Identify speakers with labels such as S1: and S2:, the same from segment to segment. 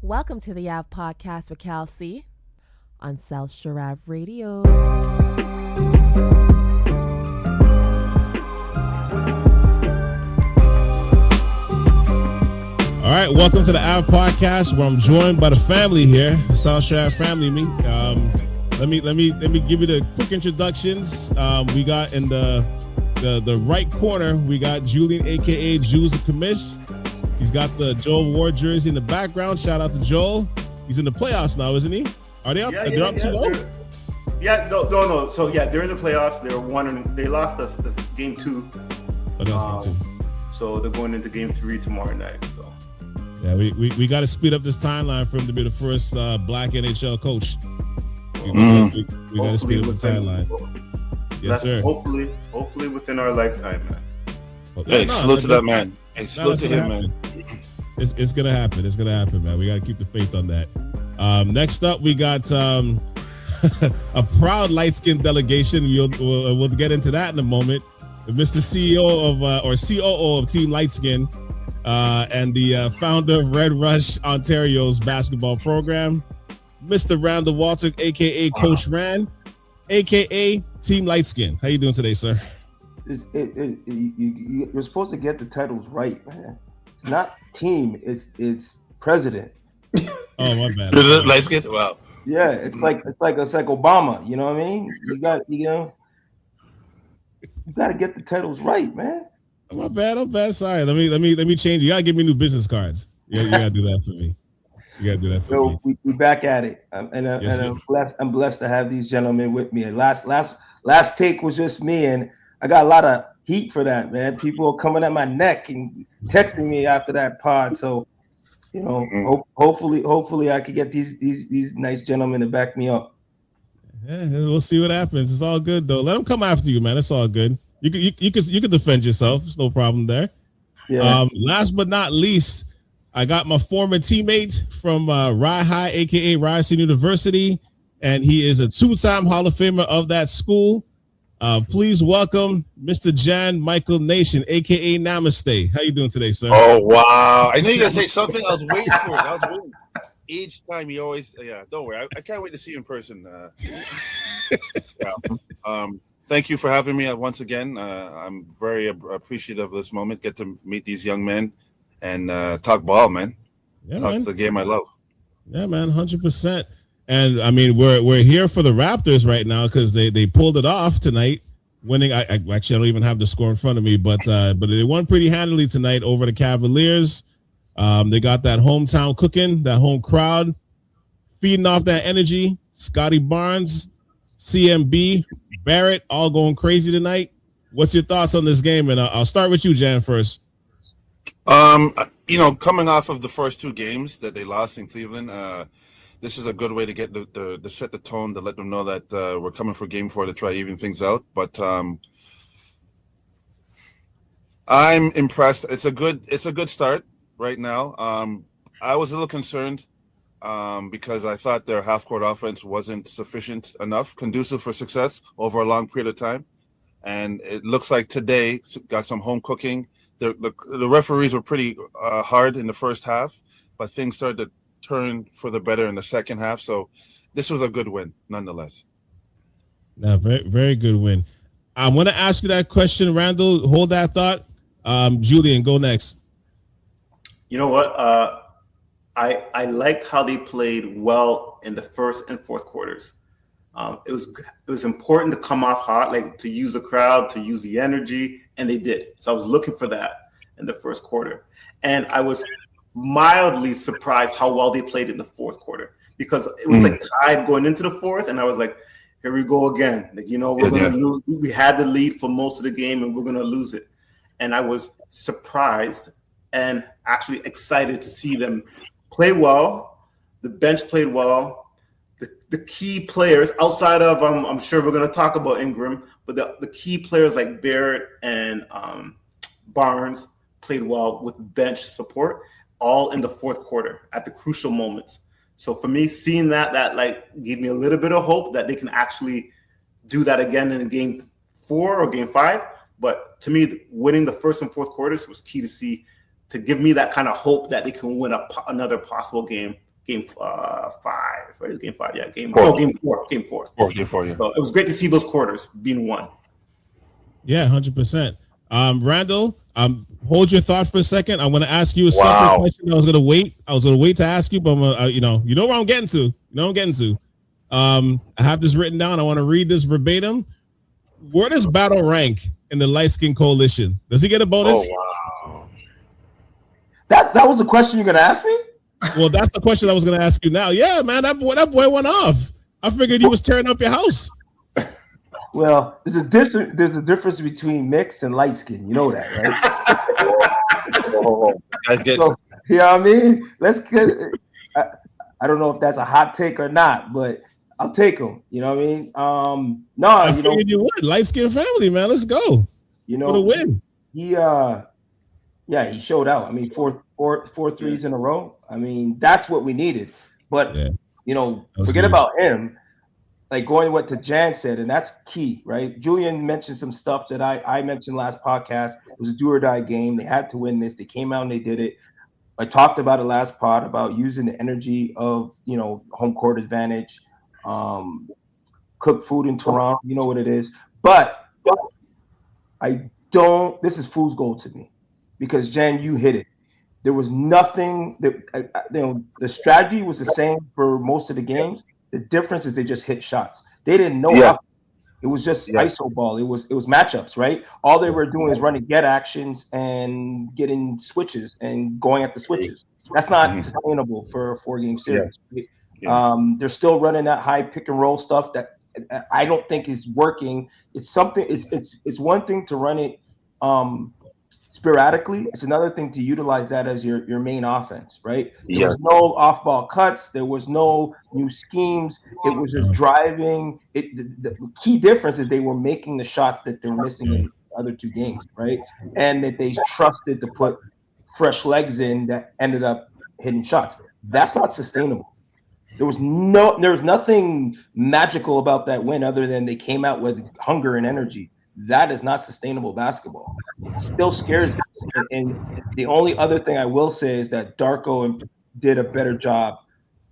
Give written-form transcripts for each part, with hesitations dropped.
S1: Welcome to the Ave Podcast with Cal C on South Shore Ave Radio.
S2: All right, welcome to the Ave Podcast, where I'm joined by the family here, the South Shore Ave family. Let me give you the quick introductions. We got in the right corner, we got Julian, aka Jules the Commish. He's got the Joel Ward jersey in the background. Shout out to Joel. He's in the playoffs now, isn't he? Are they up? They're up 2-0?
S3: Yeah, no. So yeah, they're in the playoffs. They lost us the game 2. So they're going into game 3 tomorrow night. So
S2: yeah, we got to speed up this timeline for him to be the first black NHL coach. We got to speed up the timeline. Yes, sir.
S3: Hopefully within our lifetime, man.
S4: Hey, salute to that man. Hey, salute to him, man.
S2: It's gonna happen. It's gonna happen, man. We gotta keep the faith on that. Next up, we got a proud light-skinned delegation. We'll get into that in a moment. Mr. CEO of or COO of Team Lightskin and the founder of Red Rush Ontario's basketball program, Mr. Randall Walter, aka Coach Rand, aka Team Lightskin. How you doing today, sir?
S5: You're supposed to get the titles right, man. It's not team, it's president.
S2: Oh, my bad.
S4: Light skin? Wow.
S5: Yeah, it's like Obama, you know what I mean? You got to get the titles right, man.
S2: My bad. Sorry. Let me change. You gotta give me new business cards. You gotta do that for me.
S5: We back at it. I'm blessed to have these gentlemen with me. Last take was just me, and I got a lot of heat for that, man. People are coming at my neck and texting me after that pod. So, hopefully I could get these nice gentlemen to back me up.
S2: Yeah, we'll see what happens. It's all good though. Let them come after you, man. It's all good. You can defend yourself. There's no problem there. Yeah. Last but not least, I got my former teammate from Rye High, aka Ryerson University, and he is a 2-time Hall of Famer of that school. Please welcome Mr. Jan Michael Nation, aka Namaste. How you doing today, sir?
S4: Oh wow! I knew you were gonna say something. I was waiting for it. I was waiting. Each time you always, don't worry. I can't wait to see you in person. Thank you for having me once again. I'm very appreciative of this moment. Get to meet these young men and talk ball, man.
S2: Yeah,
S4: talk the game I love.
S2: Yeah, man, 100%. And I mean, we're here for the Raptors right now because they pulled it off tonight, winning. I actually don't even have the score in front of me, but they won pretty handily tonight over the Cavaliers. They got that hometown cooking, that home crowd feeding off that energy. Scottie Barnes, CMB, Barrett, all going crazy tonight. What's your thoughts on this game? And I'll start with you, Jan, first.
S4: Coming off of the first 2 games that they lost in Cleveland, this is a good way to get to set the tone, to let them know that we're coming for game 4 to try to even things out. But I'm impressed. It's a good start right now. I was a little concerned because I thought their half-court offense wasn't sufficient enough, conducive for success over a long period of time. And it looks like today got some home cooking. The referees were pretty hard in the first half, but things started to turn for the better in the second half. So this was a good win nonetheless.
S2: Yeah, very, very good win. I want to ask you that question, Randall. Hold that thought. Julian, go next.
S3: You know what? I liked how they played well in the first and fourth quarters. It was important to come off hot, like to use the crowd, to use the energy, and they did. So I was looking for that in the first quarter. And I was mildly surprised how well they played in the fourth quarter, because it was like tied going into the fourth, and I was like, here we go again. Like, we're gonna lose. We had the lead for most of the game, and we're gonna lose it. And I was surprised and actually excited to see them play well. The bench played well. The key players outside of I'm sure we're gonna talk about Ingram, but the key players like Barrett and Barnes played well with bench support, all in the fourth quarter at the crucial moments. So for me, seeing that like gave me a little bit of hope that they can actually do that again in game 4 or game 5. But to me, winning the first and fourth quarters was key to give me that kind of hope that they can win another possible game game 5. Where is game 5? Yeah, game
S4: 4.
S3: Game 4. Game 4.
S4: Game 4. Yeah.
S3: So it was great to see those quarters being won.
S2: Yeah, 100%. Randall, hold your thought for a second. I'm going to ask you a separate question. I was going to wait to ask you, but you know where I'm getting to. I have this written down. I want to read this verbatim. Where does Battle rank in the Light Skin Coalition? Does he get a bonus?
S4: Oh, wow.
S5: That was the question you're going to ask me?
S2: Well, that's the question I was going to ask you now. Yeah, man, that boy went off. I figured he was tearing up your house.
S5: Well, there's a difference between mixed and light skin. You know that, right? So, you know what I mean? Let's get. I don't know if that's a hot take or not, but I'll take them. You know what I mean?
S2: I figured you would. Light Skin Family, man. Let's go.
S5: You know,
S2: for the win.
S5: He showed out. I mean, four threes in a row. I mean, that's what we needed. But forget about him. Like going what to Jan said, and that's key, right? Julian mentioned some stuff that I mentioned last podcast. It was a do or die game. They had to win this. They came out and they did it. I talked about it last pod about using the energy of home court advantage, cook food in Toronto. You know what it is. But I don't. This is fool's gold to me because Jan, you hit it. There was nothing that the strategy was the same for most of the games. The difference is they just hit shots. They didn't know how. It was just iso ball. It was matchups, right? All they were doing is running get actions and getting switches and going at the switches. That's not sustainable for a 4-game series. They're still running that high pick and roll stuff that I don't think is working. It's something. It's one thing to run it sporadically. It's another thing to utilize that as your main offense, right? There was no off-ball cuts. There was no new schemes. It was just driving. The key difference is they were making the shots that they're missing in the other 2 games, right? And that they trusted to put fresh legs in that ended up hitting shots. That's not sustainable. There was nothing magical about that win other than they came out with hunger and energy. That is not sustainable basketball. It still scares me. And the only other thing I will say is that Darko did a better job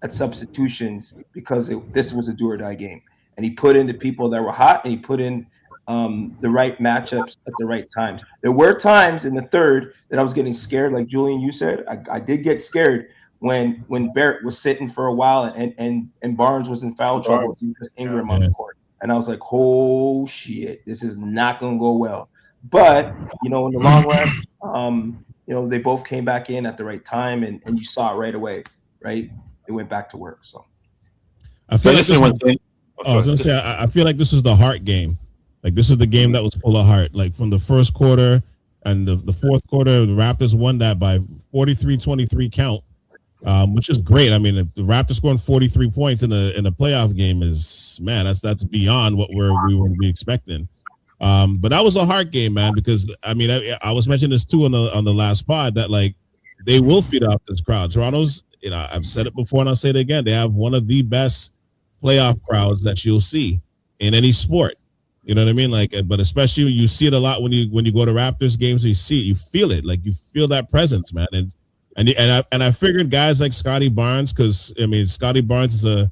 S5: at substitutions because this was a do or die game. And he put in the people that were hot and he put in the right matchups at the right times. There were times in the third that I was getting scared, like Julian, you said. I did get scared when Barrett was sitting for a while and Barnes was in foul trouble with Ingram on the court. And I was like, oh, shit, this is not going to go well. But, in the long run, they both came back in at the right time, and you saw it right away, right? They went back to work. So
S2: I feel I feel like this was the heart game. Like, this is the game that was full of heart. Like, from the first quarter and the fourth quarter, the Raptors won that by 43-23 count. Which is great. I mean, the Raptors scoring 43 points in a playoff game is, man, that's beyond what we were to be expecting. But that was a hard game, man, because I mean, I was mentioning this too on the last pod that like they will feed off this crowd. Toronto's, I've said it before and I'll say it again. They have one of the best playoff crowds that you'll see in any sport. You know what I mean? Like, but especially you see it a lot when you go to Raptors games. You feel it, like you feel that presence, man. And I figured guys like Scottie Barnes, because I mean Scottie Barnes is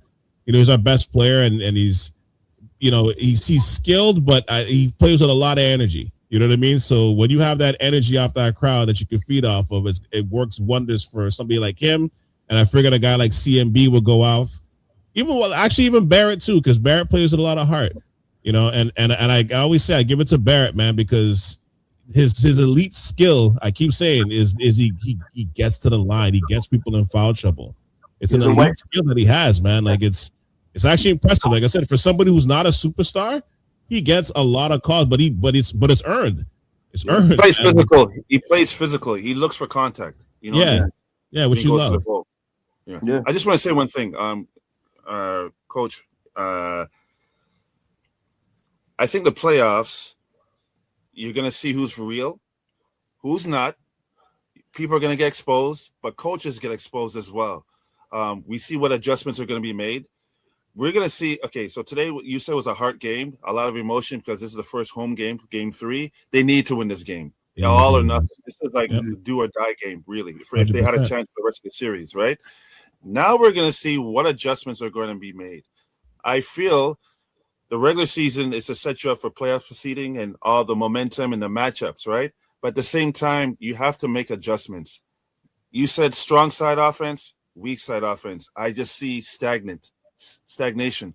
S2: he's our best player, and he's he's skilled, but he plays with a lot of energy. You know what I mean? So when you have that energy off that crowd that you can feed off of, it works wonders for somebody like him. And I figured a guy like CMB would go off, even Barrett too, because Barrett plays with a lot of heart. And I always say I give it to Barrett, man, because his elite skill, I keep saying, is he gets to the line. He gets people in foul trouble. It's an elite skill that he has, man. Like it's actually impressive. Like I said, for somebody who's not a superstar, he gets a lot of calls, but it's earned. It's earned. He
S4: plays physical. He plays physical. He looks for contact. What I mean?
S2: Which you love.
S4: Yeah. I just want to say one thing, Coach. I think the playoffs, you're going to see who's for real, who's not. People are going to get exposed, but coaches get exposed as well. We see what adjustments are going to be made. We're going to see, okay, so today you said was a hard game, a lot of emotion because this is the first home game, game 3. They need to win this game. All or nothing. This is like the do or die game, really, if they had a chance for the rest of the series, right? Now we're going to see what adjustments are going to be made. I feel the regular season is to set you up for playoff proceeding and all the momentum and the matchups, right? But at the same time, you have to make adjustments. You said strong side offense, weak side offense. I just see stagnation.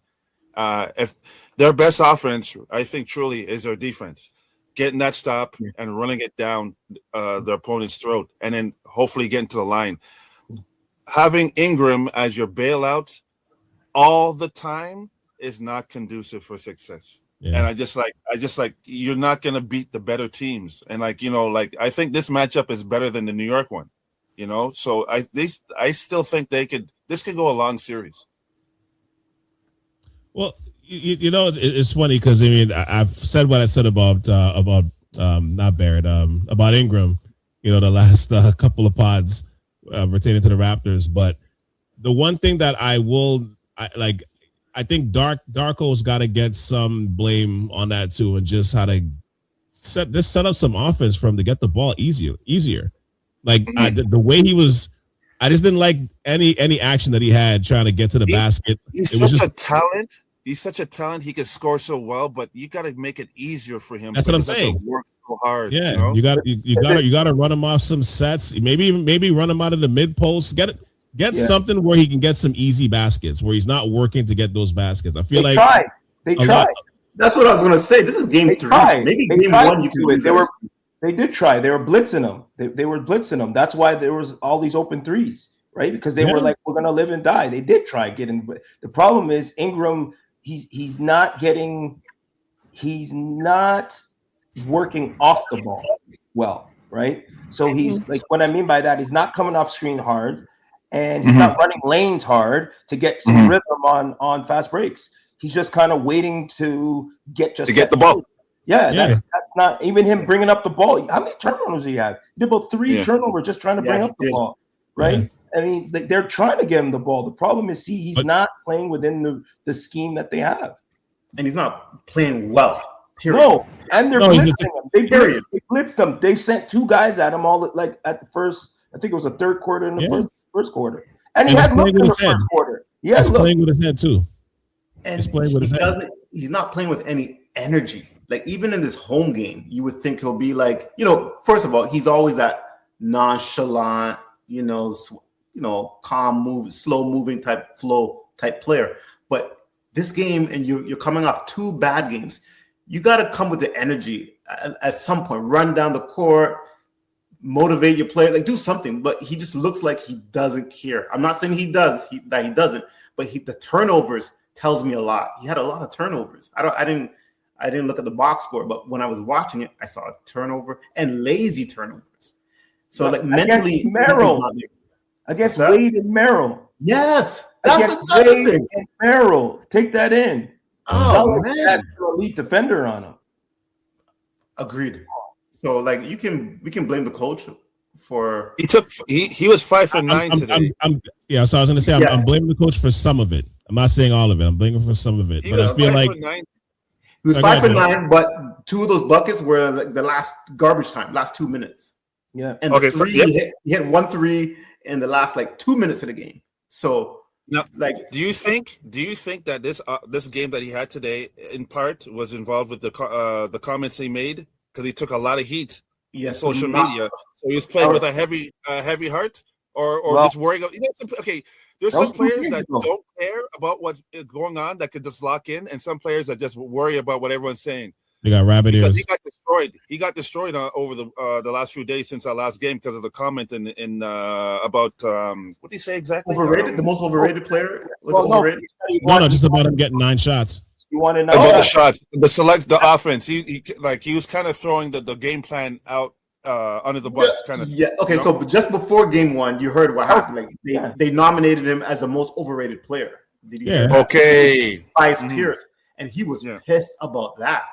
S4: If their best offense, I think truly is their defense, getting that stop and running it down their opponent's throat, and then hopefully getting to the line. Having Ingram as your bailout all the time is not conducive for success. Yeah. And I just like you're not going to beat the better teams. And I think this matchup is better than the New York one, so I still think this could go a long series.
S2: Well, it's funny because I've said what I said about not Barrett, about Ingram, the last couple of pods pertaining to the Raptors. But the one thing that I think Darko's got to get some blame on that too, and just how to set up some offense for him to get the ball easier. Like the way he was, I just didn't like any action that he had trying to get to the basket.
S4: He's such a talent. He's such a talent. He can score so well, but you got to make it easier for him.
S2: That's what I'm saying.
S4: Work so hard.
S2: Yeah, you got to run him off some sets. Maybe run him out of the mid post. Get something where he can get some easy baskets, where he's not working to get those baskets. I feel
S5: they tried.
S3: That's what I was going to say. This is game 3. Maybe game 1 you can do it.
S5: They did try. They were blitzing them. They were blitzing them. That's why there was all these open threes, right? Because they were like, we're going to live and die. They did try getting. The problem is Ingram. He's not working off the ball well, right? So he's like, what I mean by that, he's not coming off screen hard, and he's not running lanes hard to get some rhythm on fast breaks. He's just kind of waiting to get
S4: the ball.
S5: Yeah, that's not even him bringing up the ball. How many turnovers did he have? He did about 3 turnovers just trying to bring up the ball, right? Yeah. They're trying to give him the ball. The problem is, he's not playing within the scheme that they have.
S3: And he's not playing well, period.
S5: No, and they're blitzing him. They blitzed him. They sent 2 guys at him all at the first, I think it was the third quarter and the first quarter. And he had looked in the first quarter.
S2: He's playing with his head too.
S3: And he's playing with his head. He's not playing with any energy. Like, even in this home game, you would think he'll be like, first of all, he's always that nonchalant, calm slow moving flow type player. But this game, and you're coming off 2 bad games, you got to come with the energy at some point. Run down the court, motivate your player, like do something. But he just looks like he doesn't care. I'm not saying he doesn't, but the turnovers tells me a lot. He had a lot of turnovers. I didn't look at the box score, but when I was watching it, I saw a turnover and lazy turnovers. So mentally,
S5: against Wade and Merrill.
S3: Yes, that's another thing.
S5: And Merrill, take that in.
S3: Oh man,
S5: that's an elite defender on him.
S3: Agreed. So we can blame the coach for
S4: he was 5 for 9 today.
S2: So I was going to say I'm blaming the coach for some of it. I'm not saying all of it. I'm blaming for some of it. But I feel like
S3: he was 5 for 9, but 2 of those buckets were the last garbage time, last 2 minutes.
S5: Yeah.
S3: And he hit 1 3 in the last 2 minutes of the game. So
S4: now, do you think that this game that he had today in part was involved with the comments he made, because he took a lot of heat on social media? So he was playing with a heavy heart, or just worrying about. There's some players that don't care about what's going on, that could just lock in, and some players that just worry about what everyone's saying.
S2: They got rabbit ears.
S4: He got destroyed over the last few days since our last game because of the comment in about what did he say exactly?
S3: Overrated, the most overrated player was overrated.
S2: No, just about him getting 9 shots.
S5: You want to know
S4: about the shots, the offense. He was kind of throwing the game plan out under the bus, kind of.
S3: Yeah. Okay. So just before game 1, you heard what happened. They nominated him as the most overrated player. Did you hear that?
S4: Okay.
S3: By his peers, and he was pissed about that.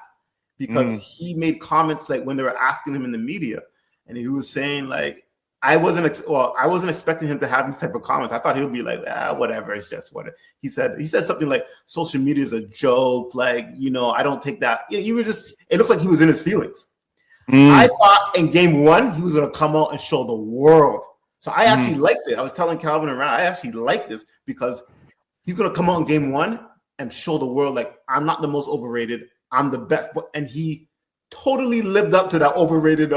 S3: Because he made comments when they were asking him in the media, and he was saying I wasn't expecting him to have these type of comments. I thought he would be like, whatever, it's just what he said. He said something like social media is a joke, I don't take that. It looked like he was in his feelings. I thought in game 1 he was going to come out and show the world So I actually liked it. I was telling Calvin and Ryan, I actually like this because he's going to come out in game one and show the world, like, I'm not the most overrated. I'm the best. And he totally lived up to that overrated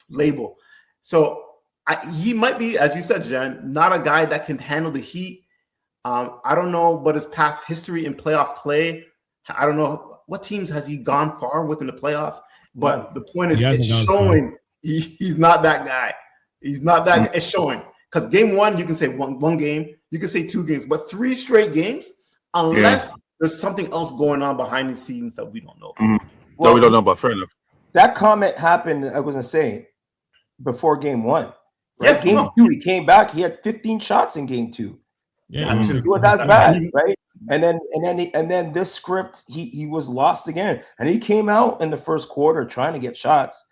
S3: label. So he might be, as you said, Jen, not a guy that can handle the heat. I don't know what his past history in playoff play. I don't know what teams has he gone far with in the playoffs. But the point is, it's showing he's not that guy. He's not that. It's showing. Because game one, you can say one game. You can say 2 games. But 3 straight games, unless there's something else going on behind the scenes that we don't know.
S4: Well, we don't know about. Fair enough.
S5: That comment happened, I was going to say, before game 1. Right?
S3: Yes,
S5: game 2, he came back. He had 15 shots in game 2.
S2: Yeah,
S5: It was that bad, right? And then this script, he was lost again. And he came out in the first quarter trying to get shots,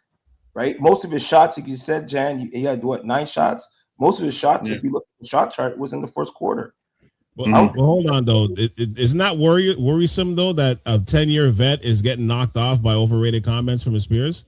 S5: right? Most of his shots, like you said, Jan, he had 9 shots? Most of his shots, if you look at the shot chart, was in the first quarter.
S2: Well, hold on though. Isn't that worrisome though that a 10-year vet is getting knocked off by overrated comments from his peers?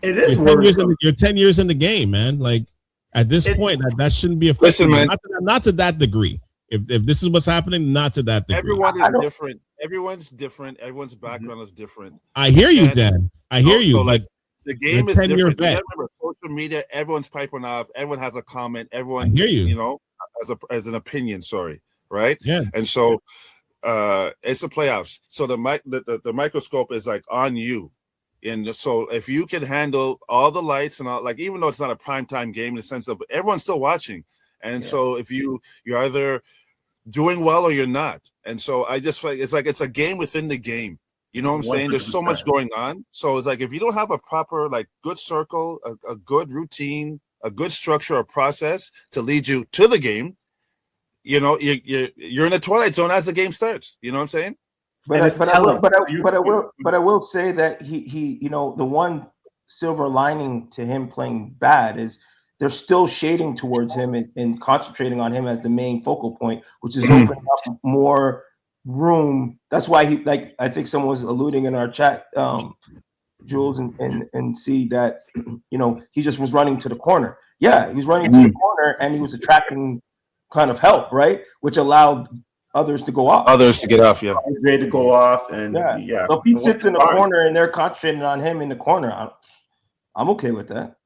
S3: It is worrisome.
S2: You're 10 years in the game, man. Like at this point, that shouldn't be a
S4: listen, man.
S2: Not to that degree. If this is what's happening, not to that degree.
S4: Everyone is different. Everyone's different. Everyone's background is different.
S2: I hear you, Dan. I hear you.
S4: So like the game is different.
S2: Remember,
S4: social media, everyone's piping off. Everyone has a comment. Everyone,
S2: I hear you.
S4: You know, as an opinion. Sorry, right?
S2: Yeah.
S4: And so, it's the playoffs. So the microscope is like on you. And so if you can handle all the lights and all, like, even though it's not a primetime game in the sense of everyone's still watching. And so if you're either doing well or you're not. And so I just feel like it's a game within the game. You know what I'm saying? There's so much going on. So it's like if you don't have a proper, like, good circle, a good routine, a good structure or process to lead you to the game, you know, you're in the twilight zone as the game starts. You know what I'm saying?
S5: But I will say that he you know, the one silver lining to him playing bad is they're still shading towards him and concentrating on him as the main focal point, which is opening up more room. That's why he, like, I think someone was alluding in our chat, Jules and see that, you know, he just was running to the corner. Yeah, he was running to the corner and he was attracting kind of help, right? Which allowed others to go off.
S4: Others to get off, yeah.
S3: He's ready to go off, and
S5: So if he sits in the corner and they're concentrating on him in the corner, I'm okay with that.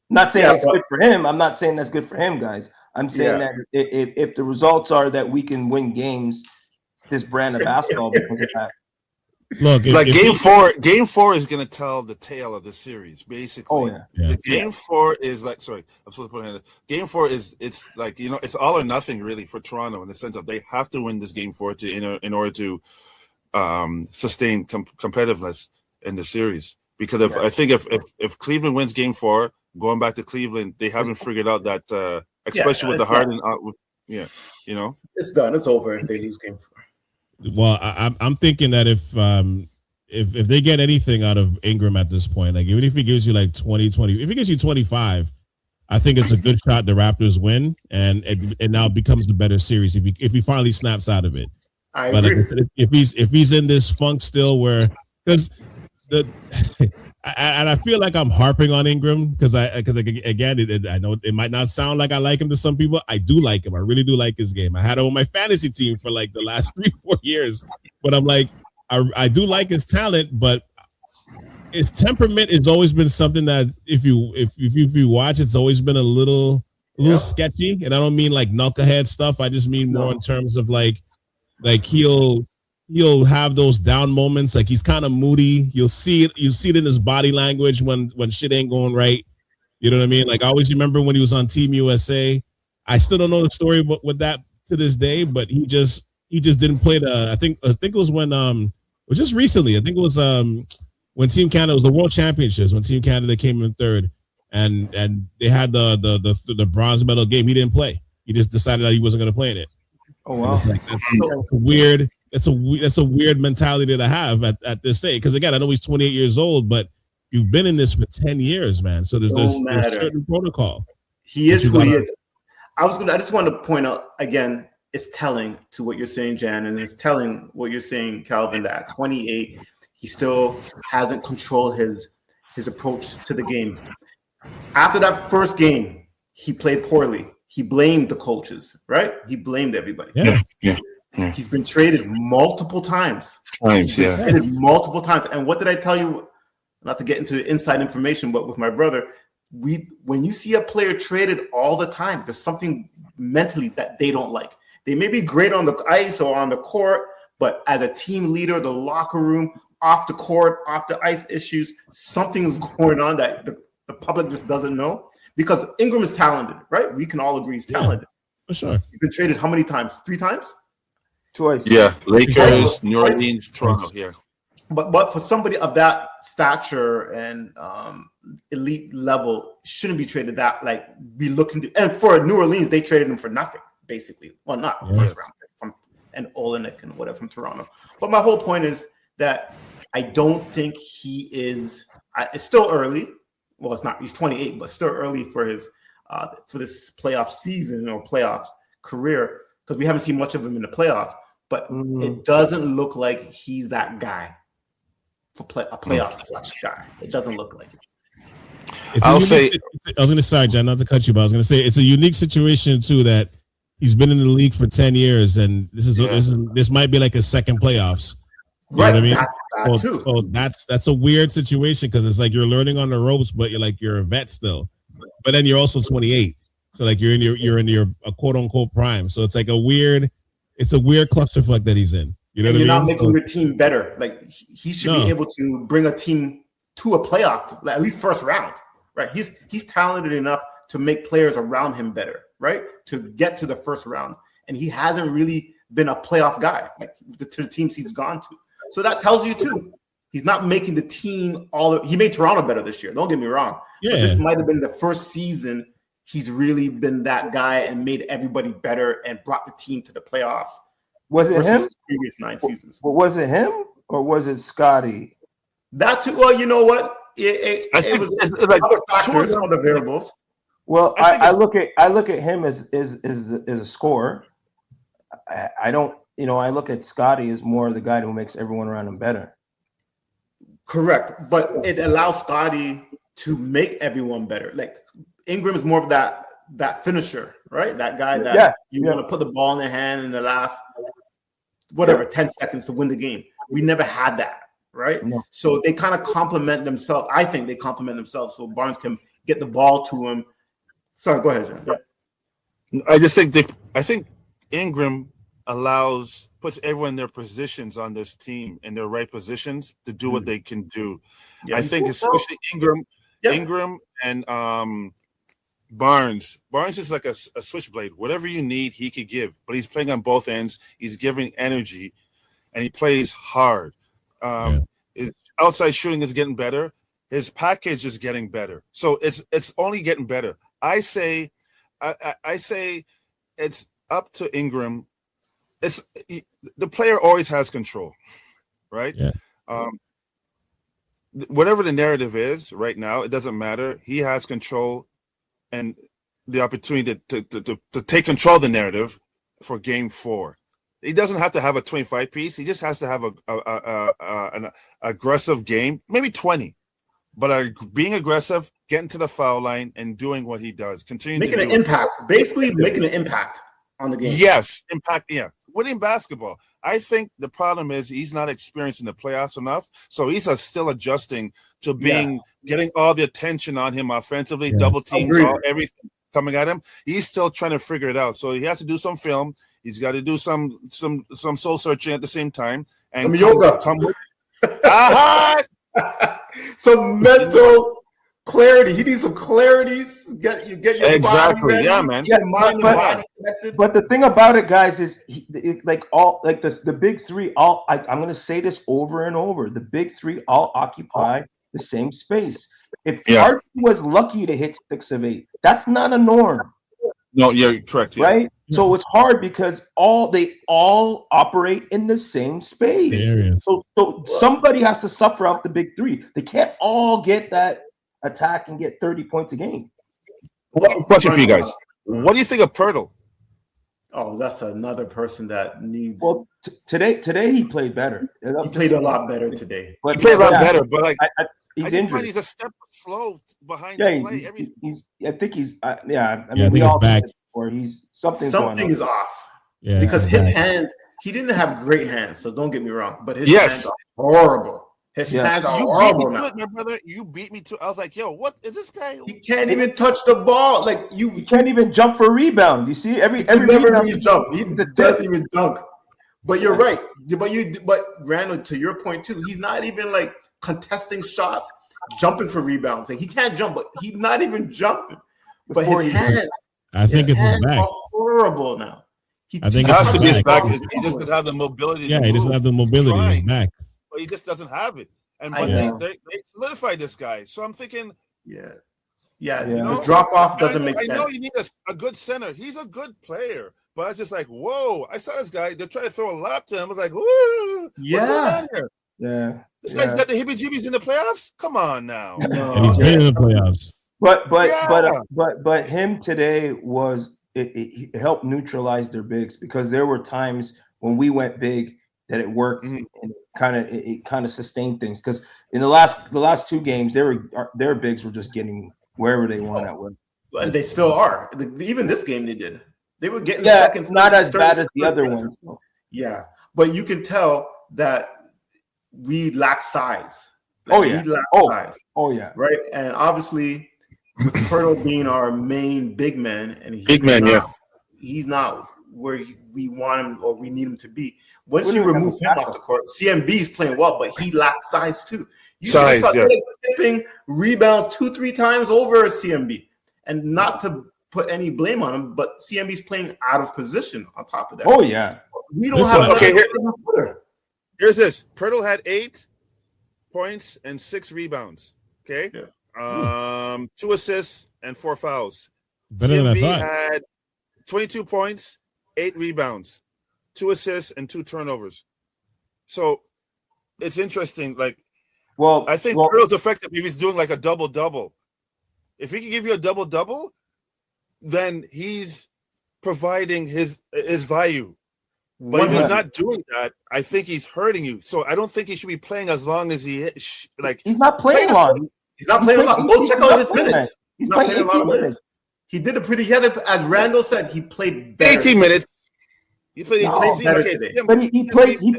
S5: Not saying it's good for him. I'm not saying that's good for him, guys. I'm saying that if the results are that we can win games, this brand of basketball because of that.
S2: Look,
S4: Game four is going to tell the tale of the series, basically. Game 4 is like, sorry, I'm supposed to put a hand. Game 4 it's like, you know, it's all or nothing really for Toronto in the sense of they have to win this game 4 in order to sustain competitiveness in the series. Because if Cleveland wins game 4, going back to Cleveland, they haven't figured out that, especially with the Harden, you know,
S3: it's done. It's over if they lose game 4.
S2: Well, I'm thinking that if they get anything out of Ingram at this point, like even if he gives you like 20, if he gives you 25, I think it's a good shot the Raptors win, and it now becomes a better series if he finally snaps out of it.
S3: I agree.
S2: Like, if he's in this funk still where because and I feel like I'm harping on Ingram because again, I know it might not sound like I like him to some people. I do like him. I really do like his game. I had him on my fantasy team for like the last 3-4 years, but I'm like, I do like his talent, but his temperament has always been something that if you watch, it's always been a little sketchy. And I don't mean like knucklehead stuff. I just mean more in terms of like he'll have those down moments, like he's kind of moody. You see it in his body language when shit ain't going right. You know what I mean? Like I always remember when he was on Team USA. I still don't know the story with that to this day, but he just didn't play I think it was when it was just recently. I think it was when Team Canada was the World Championships when Team Canada came in third and they had the bronze medal game. He didn't play. He just decided that he wasn't going to play in it.
S5: Oh wow,
S2: it's like, that's weird. That's a weird mentality to have at this stage. Because again, I know he's 28 years old, but you've been in this for 10 years, man. So there's certain protocol.
S3: He is who he is. I just want to point out again, it's telling to what you're saying, Jan, and it's telling what you're saying, Calvin, that at 28, he still hasn't controlled his approach to the game. After that first game, he played poorly. He blamed the coaches, right? He blamed everybody.
S4: Yeah.
S3: He's been traded multiple times. Traded multiple times. And what did I tell you? Not to get into the inside information, but with my brother, when you see a player traded all the time, there's something mentally that they don't like. They may be great on the ice or on the court, but as a team leader, the locker room, off the court, off the ice issues, something is going on that the public just doesn't know. Because Ingram is talented, right? We can all agree he's talented.
S2: For sure.
S3: He's been traded how many times? 3 times?
S5: Twice.
S4: Yeah, Lakers, New Orleans, Toronto. Yeah.
S3: But for somebody of that stature and elite level, shouldn't be traded that, like, be looking to, and for New Orleans, they traded him for nothing, basically. Well, not first round pick from an Olenek and whatever from Toronto. But my whole point is that I don't think he is. It's still early. Well, it's not. He's 28, but still early for his for this playoff season or playoff career, because we haven't seen much of him in the playoffs. But it doesn't look like he's that guy for a playoff clutch guy. It doesn't look like it.
S2: I was going to say, John, not to cut you, but I was going to say it's a unique situation too, that he's been in the league for 10 years, and this might be like his second playoffs. You know what I mean? So that's a weird situation, because it's like you're learning on the ropes, but you're a vet still. But then you're also 28, so like you're in your quote unquote prime. So it's like a weird clusterfuck that he's in. You know,
S3: and
S2: what
S3: you're
S2: I mean?
S3: not making your team better. Like, he should be able to bring a team to a playoff, at least first round, right? He's talented enough to make players around him better, right? To get to the first round, and he hasn't really been a playoff guy like to the teams he's gone to. So that tells you too, he's not making the team he made Toronto better this year. Don't get me wrong. Yeah. But this might have been the first season he's really been that guy and made everybody better and brought the team to the playoffs.
S5: Was it him?
S3: Previous 9 seasons.
S5: But was it him or was it Scottie?
S3: That too. Well, you know what? It was like other factors, other variables.
S5: Well, I look at him as a scorer. I don't. I look at Scottie as more the guy who makes everyone around him better. Correct.
S3: But it allows Scottie to make everyone better. Like, Ingram is more of that finisher, right? That guy that you want to put the ball in the hand in the last, 10 seconds to win the game. We never had that, right? No. So they kind of complement themselves. I think they complement themselves so Barnes can get the ball to him. Sorry, go ahead, John.
S4: I think Ingram puts everyone in their positions on this team in their right positions to do what they can do. Yeah, I think especially Ingram and Barnes. Barnes is like a switchblade. Whatever you need, he could give. But he's playing on both ends. He's giving energy, and he plays hard. His outside shooting is getting better. His package is getting better. So it's only getting better. I say it's up to Ingram. The player always has control, right? Yeah. Whatever the narrative is right now, it doesn't matter. He has control and the opportunity to take control of the narrative for Game 4. He doesn't have to have a 25 piece. He just has to have an aggressive game, maybe 20, but being aggressive, getting to the foul line, and doing what he does, making
S3: an impact, basically making an impact on the game.
S4: Yes, impact. Yeah. Winning basketball. I think the problem is he's not experienced in the playoffs enough, so he's still adjusting to getting all the attention on him offensively, double teams, everything coming at him. He's still trying to figure it out, so he has to do some film. He's got to do some soul searching at the same time, and
S3: some yoga. Some mental clarity. He needs some clarity. Get your
S4: exactly.
S3: Body ready.
S4: Yeah, man.
S3: Get mind and body connected.
S5: But the thing about it, guys, is the big three. I'm going to say this over and over. The big three all occupy the same space. If Harden was lucky to hit 6 of 8, that's not a norm.
S4: No, you're correct. Yeah.
S5: Right. So it's hard because they all operate in the same space. So somebody has to suffer out the big three. They can't all get that attack and get 30 points a game.
S4: One question for you guys. What do you think of Pirtle?
S3: Oh, that's another person that needs.
S5: Well, today he played better.
S3: He played a lot better today.
S4: He played a lot better, but
S5: He's injured.
S4: He's a step slow behind
S5: Yeah,
S4: the play.
S5: I think he's. Yeah, I
S2: Yeah, I
S5: mean, we
S2: think
S5: all
S2: it's back.
S5: or he's something
S3: is off.
S2: Yeah,
S3: Because
S2: it's
S3: his
S2: back.
S3: hands, he didn't have great hands, so don't get me wrong, but his hands are horrible. His hands are horrible now.
S4: My brother, you beat me to. I was like, yo, what is this guy?
S3: He can't even touch the ball. Like
S5: He can't even jump for a rebound. You see, every
S3: never
S5: rebound,
S3: really jump. He doesn't even dunk. But you're right. But Randall, to your point too, he's not even like contesting shots, jumping for rebounds. Like he can't jump, but he's not even jumping. But his hands,
S2: I think it's his back.
S3: are horrible now.
S2: I think
S4: it has to be his back.
S3: back.
S4: He doesn't have the mobility.
S2: Yeah, he doesn't have the mobility in his back.
S4: But he just doesn't have it. And they solidified this guy. So I'm thinking,
S3: Yeah.
S4: you know,
S3: The drop off doesn't make sense.
S4: I know you need a good center. He's a good player. But I was just like, whoa, I saw this guy. They're trying to throw a lob to him. I was like, whoa, what's going on here?
S5: Yeah.
S4: This guy's got the heebie-jeebies in the playoffs? Come on now.
S2: And he's been in the playoffs.
S5: But him today was it helped neutralize their bigs, because there were times when we went big that it worked and it kind of sustained things. Because in the last two games, their bigs were just getting wherever they want at work.
S3: And they still are. Even this game they did. They were getting
S5: second, not as bad as the other ones.
S3: Yeah, but you can tell that we lack size.
S5: We lack
S3: size.
S5: Oh yeah.
S3: Right, and obviously, Pirtle being our main big man, and he's not where we want him or we need him to be. Once you remove him off the court, CMB is playing well, but he lacks size too. Tipping rebounds 2-3 times over CMB, and not to put any blame on him, but CMB's playing out of position on top of that.
S5: Oh yeah,
S3: we don't have.
S4: Here's this. Pirtle had 8 points and 6 rebounds. Okay, 2 assists and 4 fouls.
S2: Better than I
S4: CMB
S2: thought.
S4: had 22 points, 8 rebounds, 2 assists and 2 turnovers. So it's interesting. Like, I think Pirtle's effective if he's doing like a double-double. If he can give you a double-double, then he's providing his value. But if he's not doing that, I think he's hurting you. So I don't think he should be playing as long as he is. Like,
S5: he's not playing long.
S3: He's not playing a lot. Go check out his minutes. He's not playing a lot of minutes. He did a pretty. As Randall said, he played better.
S4: 18 minutes. He played 18
S3: minutes.
S5: But he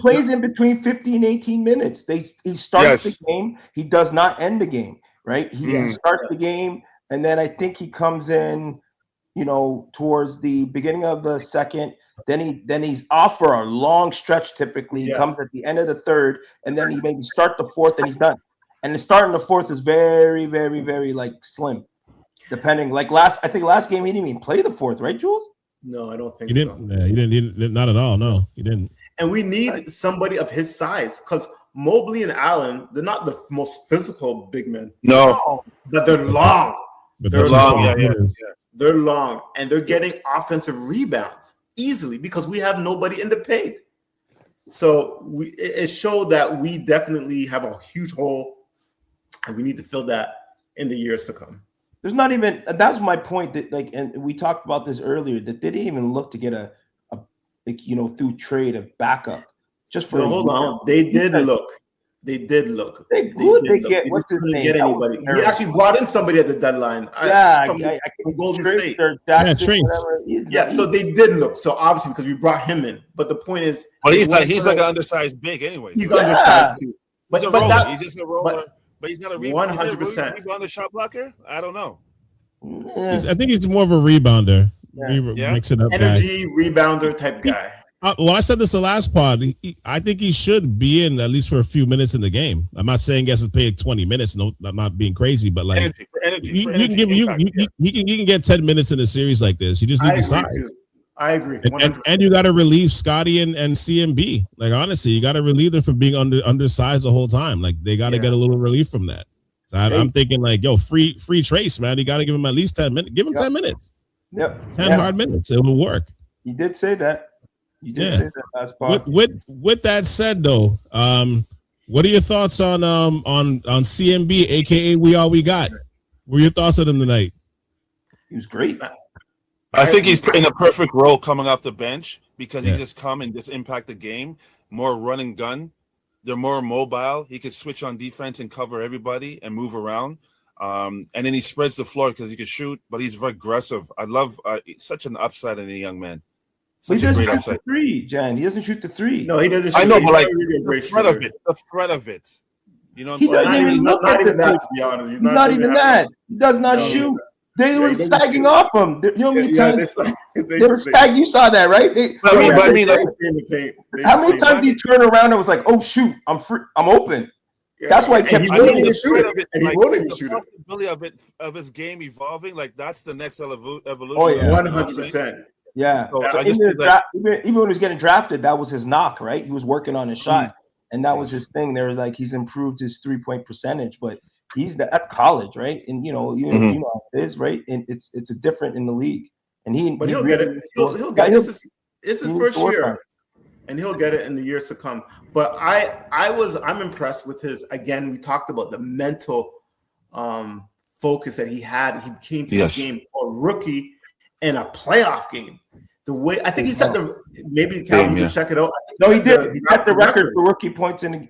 S5: plays in between 15 and 18 minutes. He starts the game. He does not end the game, right? He starts the game, and then I think he comes in, towards the beginning of the second. Then he's off for a long stretch. Typically, he comes at the end of the third, and then he maybe start the fourth, and he's done. And the start in the fourth is very, very, very slim. Depending, I think last game he didn't even play the fourth, right, Jules?
S3: No, I don't think
S2: he didn't. Yeah, he didn't. Not at all. No, he didn't.
S3: And we need somebody of his size, because Mobley and Allen, they're not the most physical big men.
S4: No,
S3: but they're long.
S4: They're long. Yeah.
S3: They're long, and they're getting offensive rebounds easily because we have nobody in the paint. So it showed that we definitely have a huge hole, and we need to fill that in the years to come.
S5: There's not even. That's my point. That and we talked about this earlier. That they didn't even look to get a through trade a backup just for.
S3: No, hold on. They did look. They did look.
S5: They get what's his name?
S3: Get anybody. We actually brought in somebody at the deadline. From Golden State. So they did look. So obviously because we brought him in, but the point is,
S4: but he's like an undersized big anyway.
S3: He's undersized too.
S4: He's a roller. He's just a roller. But he's not a
S3: 100%
S4: rebounder, shot blocker. I don't know.
S2: I think he's more of a rebounder. Mix it up,
S3: energy rebounder type guy.
S2: I said this the last pod. I think he should be in at least for a few minutes in the game. I'm not saying he has to play 20 minutes. No, I'm not being crazy, but like you can get 10 minutes in a series like this. You just need to size.
S3: I agree.
S2: And you got to relieve Scottie and CMB. Like, honestly, you got to relieve them from being undersized the whole time. Like, they got to get a little relief from that. So I'm thinking, like, free Trace, man. You got to give him at least 10 minutes. Give him 10 minutes. 10 hard minutes. It will work.
S5: You did say that. You did say that last part.
S2: With that said, though, what are your thoughts on CMB, aka We All We Got? What are your thoughts on him tonight?
S5: He was great.
S4: I think he's playing a perfect role coming off the bench because he just come and just impact the game, more run and gun. they're more mobile. He could switch on defense and cover everybody and move around. And then he spreads the floor because he can shoot, but he's very aggressive. I love such an upside in a young man.
S5: He doesn't shoot the three, Jan. He doesn't shoot the three.
S3: No, he doesn't shoot.
S4: I know, but like
S3: the
S4: threat of it. You know what
S5: I'm
S4: saying?
S5: saying?
S3: He's not even that, to be honest.
S5: He's not even that. He does not shoot. They were sagging off him. You know how many times they were sagging? You saw that, right?
S4: I mean,
S5: how many times did he turn around and was like, "Oh shoot, I'm free, I'm open." Yeah. That's why he kept.
S3: He won't even shoot it. And he won't even shoot it.
S4: The possibility of his game evolving, like that's the next evolution.
S5: Oh yeah,
S3: 100%.
S5: Yeah.
S4: So
S5: even when he was getting drafted, that was his knock, right? He was working on his shot, and that was his thing. There was like he's improved his 3-point percentage, but that's college, right? And you know how it is, right? And it's a different in the league. And he'll
S3: get it. He'll get it. It's his first year. And he'll get it in the years to come. But I'm impressed with his. Again, we talked about the mental focus that he had. He came to the game for a rookie in a playoff game. The way I think he set the maybe Calvin can check it out.
S5: No, he did. He set the record for rookie points in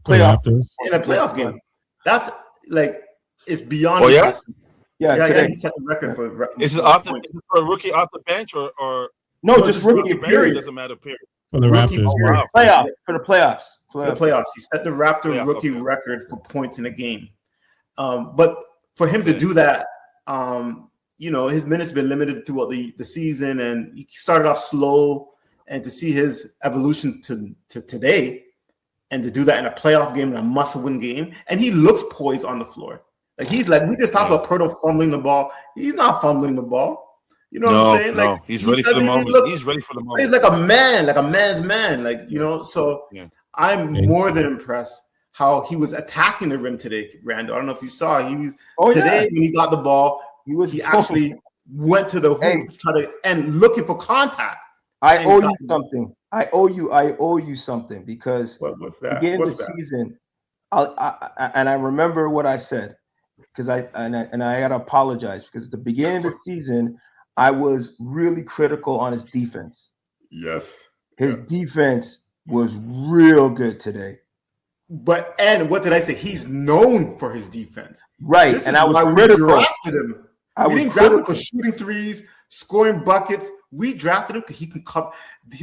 S5: playoff
S3: in a playoff game. That's like it's beyond. Oh
S5: yeah,
S3: yeah. He set the record for.
S4: Is it for a rookie off the bench or?
S5: No, just rookie period.
S4: Doesn't matter. Period.
S2: For the Raptors,
S5: for the playoffs.
S3: For the playoffs, he set the Raptors rookie record for points in a game. But for him to do that, his minutes been limited throughout the season, and he started off slow. And to see his evolution to today, and to do that in a playoff game, in a must-win game, and he looks poised on the floor. Like we just talked about Proto fumbling the ball. He's not fumbling the ball. You know what I'm saying? Like
S4: he's ready for the moment. He's ready for the moment.
S3: He's like a man, like a man's man. Like, so I'm more than impressed how he was attacking the rim today, Randall. I don't know if you saw. He was when he got the ball, he actually went to the hoop, and looking for contact.
S5: I owe you something. I owe you something because
S3: what's that?
S5: Beginning of the season, I remember what I said because I gotta apologize because at the beginning of the season I was really critical on his defense.
S3: Yes,
S5: his defense was real good today.
S3: And what did I say? He's known for his defense,
S5: right?
S3: This
S5: and
S3: is
S5: I was
S3: why
S5: critical.
S3: We drafted him. We didn't draft him for shooting threes, scoring buckets. We drafted him because he can cover.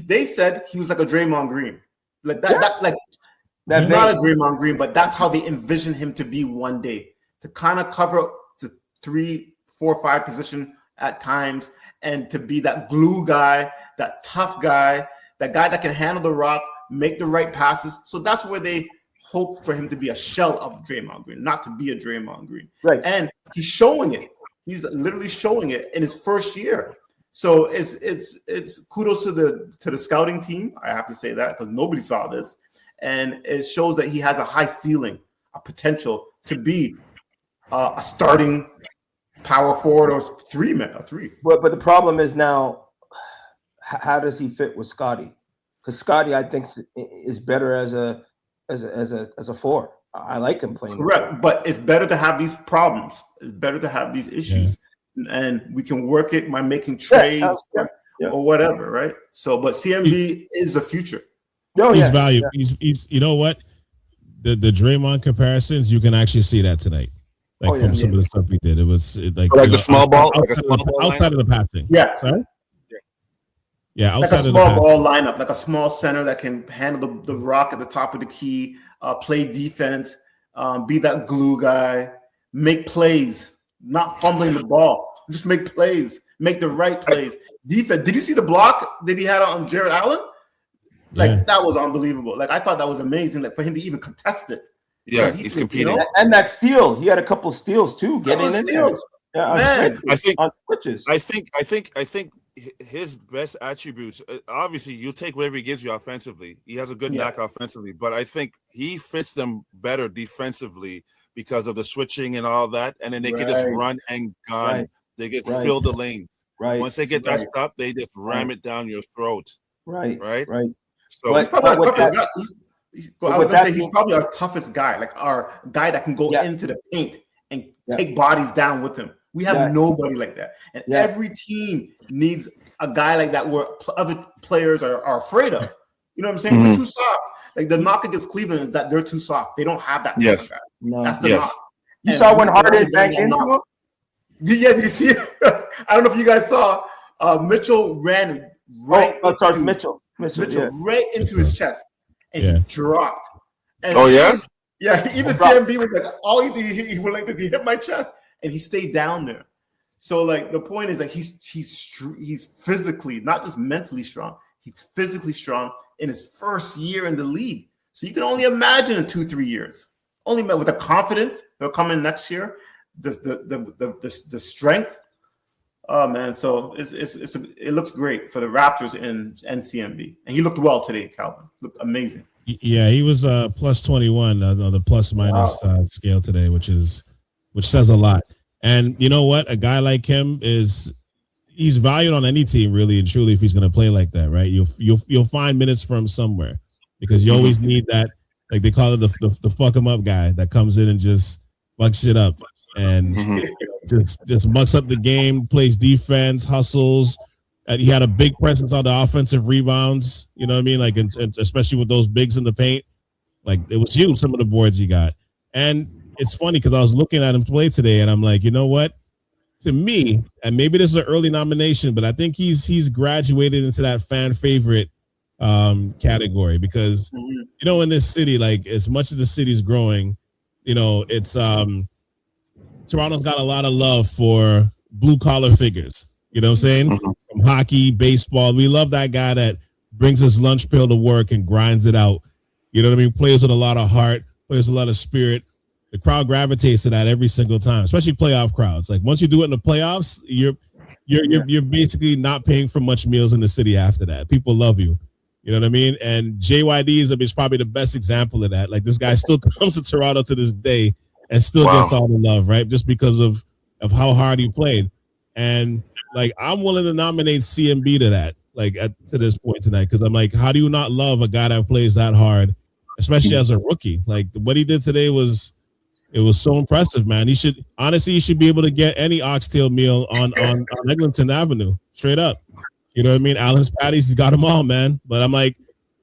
S3: They said he was like a Draymond Green, like that. Yeah. He's not a Draymond Green, but that's how they envision him to be one day, to kind of cover the 3, 4, 5 position at times, and to be that glue guy, that tough guy, that guy that can handle the rock, make the right passes. So that's where they hope for him to be a shell of Draymond Green, not to be a Draymond Green.
S5: Right.
S3: And he's showing it. He's literally showing it in his first year. So it's kudos to the scouting team. I have to say that because nobody saw this, and it shows that he has a high ceiling, a potential to be a starting power forward or a three.
S5: But the problem is now, how does he fit with Scottie? Because Scottie, I think, is better as a 4. I like him playing.
S3: Correct, but it's better to have these problems. It's better to have these issues, and we can work it by making trades or whatever, right? So, but CMB is the future.
S2: He's valuable. He's you know what? The Draymond comparisons, you can actually see that tonight. Like from some of the stuff we did, it was like
S4: the small ball,
S2: outside of the passing.
S3: Yeah,
S2: sorry. Yeah,
S3: like a small ball lineup, like a small center that can handle the rock at the top of the key, play defense, be that glue guy, make plays, not fumbling the ball, just make plays, make the right plays. Defense. Did you see the block that he had on Jared Allen? Like that was unbelievable. Like I thought that was amazing. Like for him to even contest it.
S4: Yeah, he's competing.
S5: And that steal, he had a couple steals too. Getting in
S3: steals.
S5: Yeah,
S3: man.
S4: I think his best attributes. Obviously, you take whatever he gives you offensively. He has a good knack offensively, but I think he fits them better defensively because of the switching and all that. And then they can just run and gun. Right. They get fill the lane.
S5: Right.
S4: Once they get that stuff, they just ram it down your throat.
S5: Right.
S3: So he's probably he's probably our toughest guy, like our guy that can go into the paint and take bodies down with him. We have nobody like that. And every team needs a guy like that where other players are afraid of. You know what I'm saying? We're too soft. Like the knock against Cleveland is that they're too soft. They don't have that.
S4: Yes.
S3: Guy.
S5: No.
S3: That's the
S4: Yes.
S3: knock.
S5: You
S3: And
S5: saw when Harden banked into him?
S3: Yeah, did you see it? I don't know if you guys saw. Mitchell ran right.
S5: Mitchell,
S3: right into his chest, and he dropped. And yeah. Even CMB was like, all he did, he went like this. He hit my chest, and he stayed down there. So, like, the point is that he's physically, not just mentally strong. He's physically strong in his first year in the league. So you can only imagine in 2-3 years. Only with the confidence they'll come in next year, the strength. Oh man, so it looks great for the Raptors and CMB, and he looked well today. Calvin looked amazing.
S2: Yeah, he was plus 21 on the plus minus scale today, which says a lot. And you know what? A guy like him he's valued on any team, really and truly, if he's going to play like that, right? You'll find minutes for him somewhere because you always need that. Like they call it the fuck him up guy that comes in and just fucks shit up and just mucks up the game, plays defense, hustles. And he had a big presence on the offensive rebounds. You know what I mean? Like, and especially with those bigs in the paint, like it was huge. Some of the boards he got, and it's funny because I was looking at him play today, and I'm like, you know what? To me, and maybe this is an early nomination, but I think he's graduated into that fan favorite category because you know, in this city, like as much as the city's growing, you know, it's Toronto's got a lot of love for blue collar figures. You know what I'm saying? From hockey, baseball, we love that guy that brings his lunch pail to work and grinds it out. You know what I mean? Plays with a lot of heart, plays with a lot of spirit. The crowd gravitates to that every single time, especially playoff crowds. Like once you do it in the playoffs, you're basically not paying for much meals in the city after that. People love you. You know what I mean? And JYD is probably the best example of that. Like this guy still comes to Toronto to this day and still gets all the love, right? Just because of how hard he played. And like I'm willing to nominate CMB to that, like to this point tonight, because I'm like, how do you not love a guy that plays that hard, especially as a rookie? Like what he did today was so impressive, man. He should be able to get any oxtail meal on Eglinton Avenue, straight up. You know what I mean? Allen's Patties, he's got them all, man. But I'm like,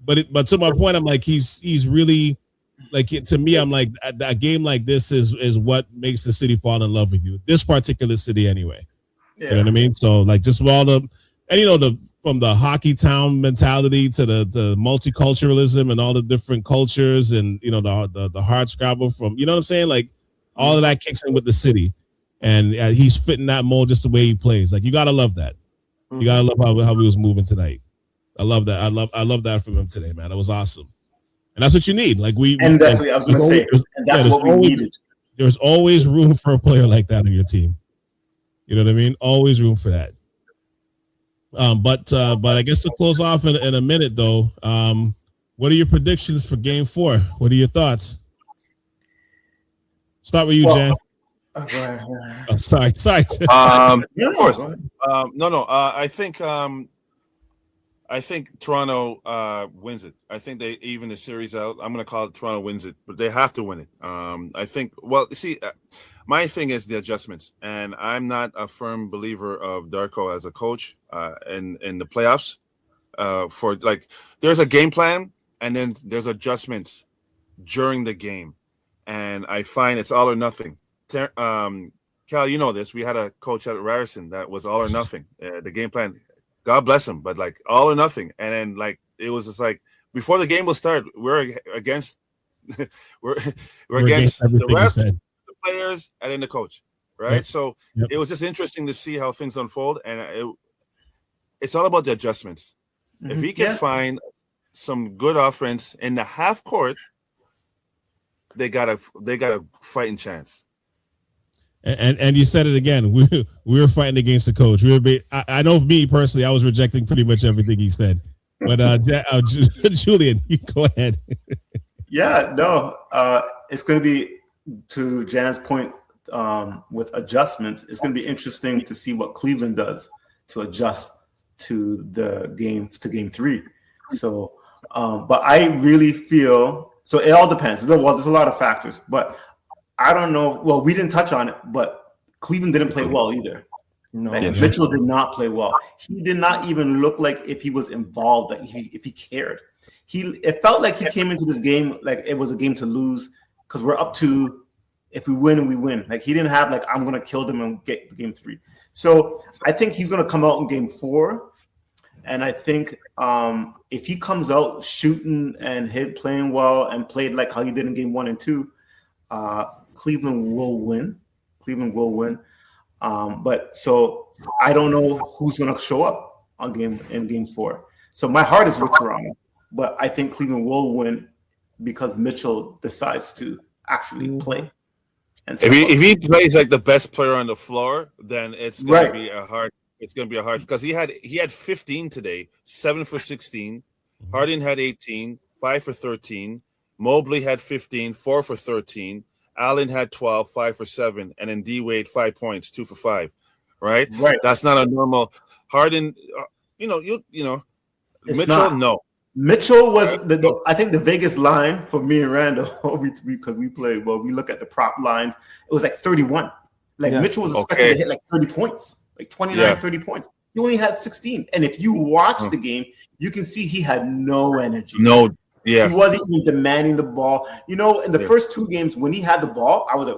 S2: but to my point, I'm like, he's really like, to me, I'm like, a game like this is what makes the city fall in love with you. This particular city, anyway. Yeah. You know what I mean? So like, just all and you know, from the hockey town mentality to the multiculturalism and all the different cultures and you know the hard scrabble from, you know what I'm saying? Like all of that kicks in with the city, and he's fitting that mold just the way he plays. Like you gotta love that. You gotta love how he was moving tonight. I love that. I love that from him today, man. That was awesome. And that's what you need. Like
S3: that's what I was gonna say. And that's what we needed.
S2: There's always room for a player like that on your team. You know what I mean? Always room for that. But I guess to close off in a minute though, what are your predictions for Game 4? What are your thoughts? Start with you, Jan. Oh, sorry.
S4: Of course. No. I think Toronto wins it. I think they even the series out. I'm going to call it Toronto wins it, but they have to win it. I think. Well, see, my thing is the adjustments, and I'm not a firm believer of Darko as a coach in the playoffs. For like, there's a game plan, and then there's adjustments during the game, and I find it's all or nothing. Cal, you know this. We had a coach at Ryerson that was all or nothing. The game plan, God bless him, but like all or nothing. And then like it was just like before the game will start, we're against we're against the refs, the players, and then the coach, right? Yep. So It was just interesting to see how things unfold, and it's all about the adjustments. Mm-hmm. If he can find some good offense in the half court, they got a fighting chance.
S2: And you said it again. We were fighting against the coach. I know me personally, I was rejecting pretty much everything he said. But Julian, you go ahead.
S3: Yeah, no, it's going to be, to Jan's point, with adjustments. It's going to be interesting to see what Cleveland does to adjust to game 3. So, but I really feel so. It all depends. Well, there's a lot of factors, but I don't know. Well, we didn't touch on it, but Cleveland didn't play well either.
S5: No,
S3: Mitchell did not play well. He did not even look like if he was involved, like if he cared. It felt like he came into this game like it was a game to lose because we're up to, if we win and we win. Like he didn't have like, I'm going to kill them and get game 3. So I think he's going to come out in game 4. And I think if he comes out shooting and playing well and played like how he did in game 1 and 2, Cleveland will win. But so I don't know who's going to show up in game 4. So my heart is with Toronto, but I think Cleveland will win because Mitchell decides to actually play. And so
S4: if he plays like the best player on the floor, then it's going to be a hard. It's going to be a hard because he had 15 today, 7 for 16. Harden had 18, 5 for 13. Mobley had 15, 4 for 13. Allen had 12, 5 for 7, and then D Wade 5 points, 2 for 5. Right. That's not a normal Harden. Mitchell,
S3: not.
S4: No.
S3: Mitchell was I think the Vegas line for me and Randall because we played. Well, we look at the prop lines. It was like 31. Mitchell was expected to hit like 30 points, like 29, 30 points. He only had 16. And if you watch the game, you can see he had no energy. He wasn't even demanding the ball. In the first 2 games when he had the ball, I was like,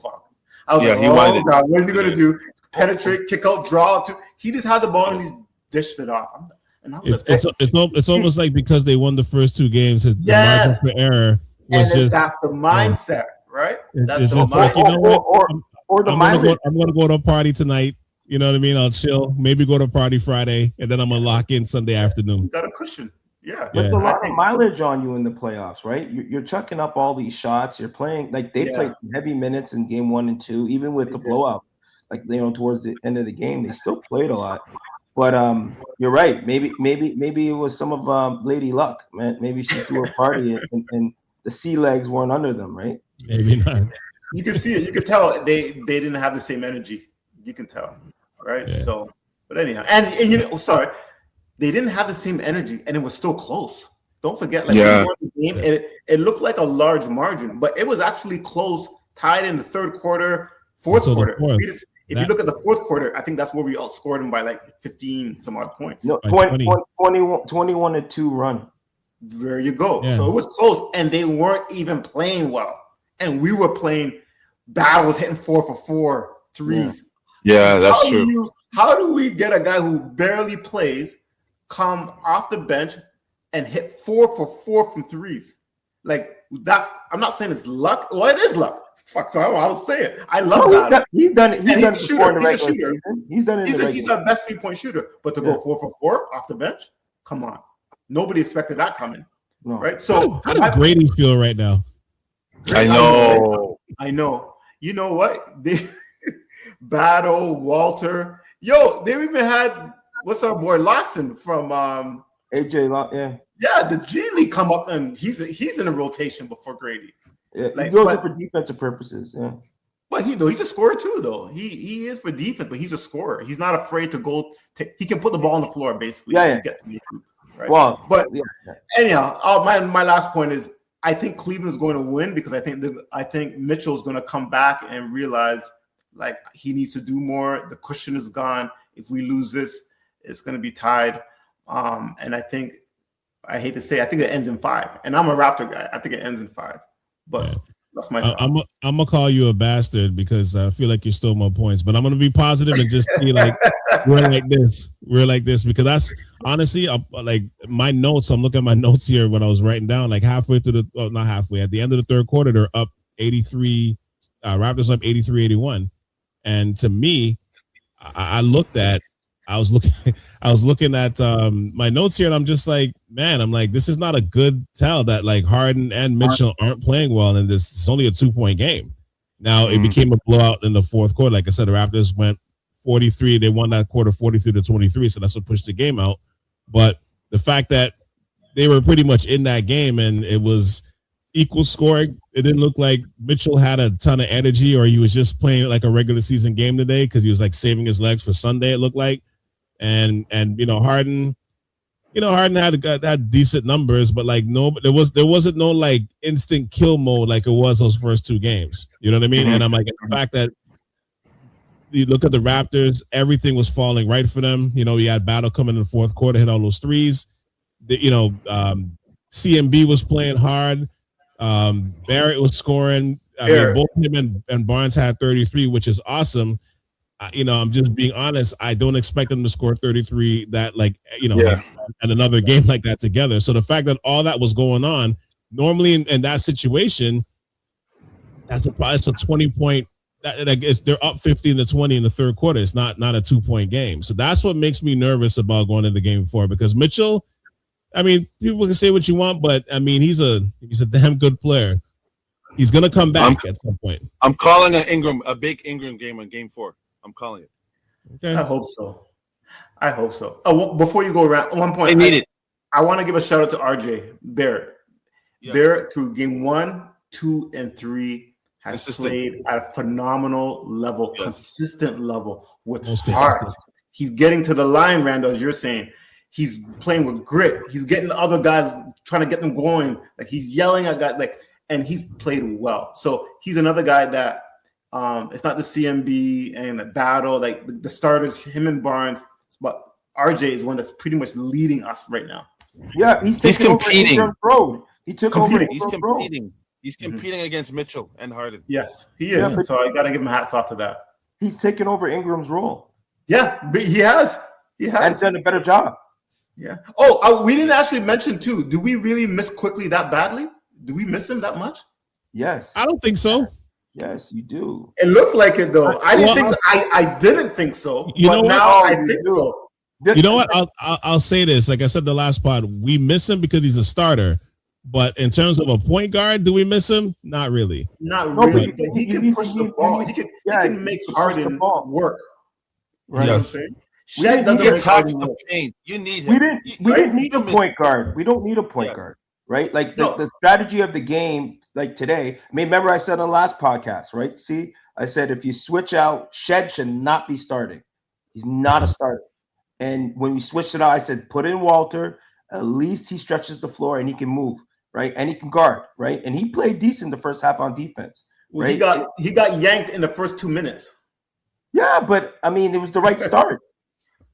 S3: fuck. I was like, God, what is he going to do? Penetrate, kick out, draw. He just had the ball and he dished it off. And
S2: it's almost like because they won the first 2 games, the margin for error was
S3: that's the mindset, right? That's
S2: the mindset. Like,
S5: or the mindset.
S2: I'm going to go to a party tonight. You know what I mean? I'll chill, maybe go to a party Friday, and then I'm going to lock in Sunday afternoon.
S3: You got a cushion. Yeah.
S5: With a lot of mileage on you in the playoffs, right? You're chucking up all these shots. You're playing like they played heavy minutes in game 1 and 2, even with the blowout. Like towards the end of the game, they still played a lot. But you're right. Maybe it was some of Lady Luck, man. Maybe she threw a party and the sea legs weren't under them, right?
S2: Maybe not.
S3: You can see it. You can tell they didn't have the same energy. You can tell, right?
S2: Yeah.
S3: So, but anyhow, and sorry. They didn't have the same energy, and it was still close. Don't forget, they won the game, and it looked like a large margin, but it was actually close, tied in the third quarter, fourth quarter. If you look at the fourth quarter, I think that's where we outscored them by like 15 some odd points.
S5: No, 21-2 run.
S3: There you go.
S2: Yeah.
S3: So it was close, and they weren't even playing well, and we were playing battles, hitting 4 for 4 threes.
S4: Yeah, that's true.
S3: How do we get a guy who barely plays come off the bench and hit 4 for 4 from threes? Like I'm not saying it's luck. Well, it is luck. Fuck, so I was saying I love that.
S5: He's done it. He's done it before in the
S3: regular
S5: season. He's done it.
S3: He's our best 3-point shooter. But to go 4 for 4 off the bench, come on. Nobody expected that coming. No. Right? So
S2: how does Grady feel right now?
S4: I know.
S3: You know what? Battle, Walter. Yo, they even had what's our boy Lawson from
S5: AJ Lawson,
S3: the G League come up, and he's in a rotation before Grady.
S5: Yeah, he goes up for defensive purposes. Yeah,
S3: but he's a scorer too, though. He is for defense, but he's a scorer. He's not afraid to go. He can put the ball on the floor basically.
S5: Yeah.
S3: Get to the group, right?
S5: Well,
S3: but anyhow, my last point is I think Cleveland's going to win because I think Mitchell's going to come back and realize like he needs to do more. The cushion is gone. If we lose this, it's going to be tied. And I think I hate to say, I think it ends in 5. And I'm a Raptor guy. I think it ends in 5. But that's my. I'm
S2: gonna call you a bastard because I feel like you stole my points. But I'm gonna be positive and just be like, we're like this because that's honestly like my notes. I'm looking at my notes here when I was writing down like halfway through not halfway at the end of the third quarter, they're up 83. Raptors up 83-81. And to me, I was looking at my notes here, and I'm just like, man, I'm like, this is not a good tell that like Harden and Mitchell aren't playing well, and it's only a 2-point game. Now it became a blowout in the fourth quarter. Like I said, the Raptors went 43. They won that quarter 43-23, so that's what pushed the game out. But the fact that they were pretty much in that game and it was equal scoring, it didn't look like Mitchell had a ton of energy or he was just playing like a regular season game today because he was like saving his legs for Sunday, it looked like. And Harden had decent numbers, but like there wasn't no like instant kill mode like it was those first 2 games. You know what I mean? And I'm like, the fact that you look at the Raptors, everything was falling right for them. You know, you had Battle coming in the fourth quarter, hit all those threes. CMB was playing hard. Barrett was scoring. I mean, both him and Barnes had 33, which is awesome. I'm just being honest. I don't expect them to score 33 and another game like that together. So the fact that all that was going on, normally in that situation, that's a 20-point. They're up 15-20 in the third quarter. It's not a 2-point game. So that's what makes me nervous about going into game 4, because Mitchell, I mean, people can say what you want, but I mean, he's a damn good player. He's gonna come back at some point.
S4: I'm calling a big Ingram game on game 4. I'm calling it.
S3: Okay. I hope so. Oh, before you go around, one point, I want to give a shout out to RJ Barrett. Yes. Barrett through game 1, 2, and 3 has played at a phenomenal level, consistent level with heart. He's getting to the line, Randall, as you're saying. He's playing with grit. He's getting the other guys, trying to get them going. Like, he's yelling at guys, and he's played well. So he's another guy that it's not the CMB and the Battle, like the starters, him and Barnes, but RJ is one that's pretty much leading us right now.
S5: Yeah, he's competing. He took over.
S4: He's competing. He's competing against Mitchell and Harden.
S3: Yes, he is. Yeah, so I got to give him hats off to that.
S5: He's taken over Ingram's role.
S3: Yeah, but he has.
S5: And done a better job.
S3: Yeah. Oh, we didn't actually mention too. Do we really miss Quickly that badly? Do we miss him that much?
S5: Yes.
S2: I don't think so.
S5: Yes, you do.
S3: It looks like it though. I didn't think so. I didn't think so. But now I think so.
S2: You know what? I'll say this. Like I said the last pod, we miss him because he's a starter. But in terms of a point guard, do we miss him? Not really.
S3: Not really. But he can push the ball. He can make Harden work.
S5: Right.
S4: Yes.
S3: We
S5: need him. We didn't need a point guard. We don't need a point guard, right? Like the strategy of the game, like today. I mean, remember I said on the last podcast, right? See, I said if you switch out, Shed should not be starting. He's not a starter. And when we switched it out, I said put in Walter. At least he stretches the floor and he can move, right? And he can guard, right? And he played decent the first half on defense. Right?
S3: He got yanked in the first 2 minutes.
S5: Yeah, but I mean, it was the right start.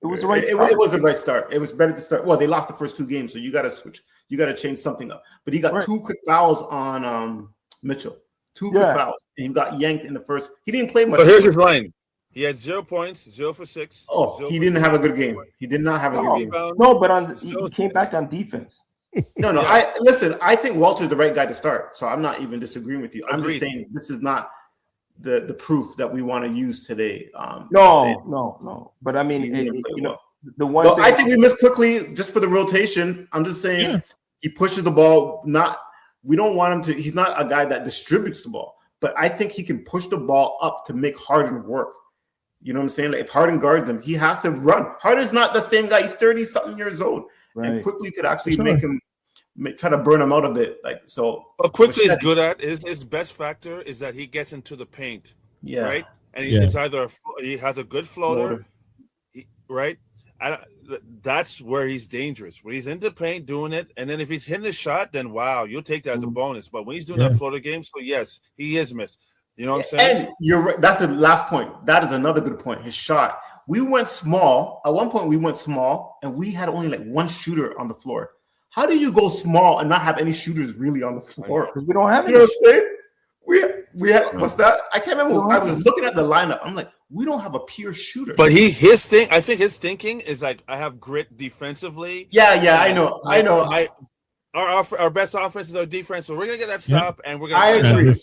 S5: It was the right start.
S3: It was the right start. It was better to start. Well, they lost the first 2 games, so you got to switch. You got to change something up. But he got 2 quick fouls on Mitchell. 2 quick fouls. And he got yanked in the first. He didn't play much.
S4: But here's his line. He had 0 points, 0 for 6.
S3: Oh, he didn't have a good game. He did not have a good game.
S5: No, but he came back on defense.
S3: No. I think Walter's the right guy to start. So I'm not even disagreeing with you. I'm just saying this is not the proof that we want to use today.
S5: No. But I mean, the one.
S3: I think we missed Quickly just for the rotation. I'm just saying he pushes the ball. We don't want him to. He's not a guy that distributes the ball, but I think he can push the ball up to make Harden work. You know what I'm saying? Like if Harden guards him, he has to run. Harden's not the same guy. He's 30-something years old, and Quickly could actually make him try to burn him out a bit. Like so.
S4: What Quickly is good at his best factor is that he gets into the paint. Yeah. Right. And it's either he has a good floater. Right. That's where he's dangerous. When he's in the paint doing it, and then if he's hitting the shot, then wow, you'll take that as a bonus. But when he's doing that floater game, so yes, he is missed. You know what I'm saying?
S3: And you're right. That's the last point. That is another good point. His shot. We went small. At one point, we went small, and we had only like 1 shooter on the floor. How do you go small and not have any shooters really on the floor?
S5: Because we don't have any.
S3: You know what I'm saying? We had what's that? I can't remember. I was looking at the lineup. I'm like, we don't have a pure shooter.
S4: But his thing, I think his thinking is like, I have grit defensively.
S3: Yeah, I know.
S4: Our best offense is our defense, so we're gonna get that stop, and we're gonna.
S3: I agree.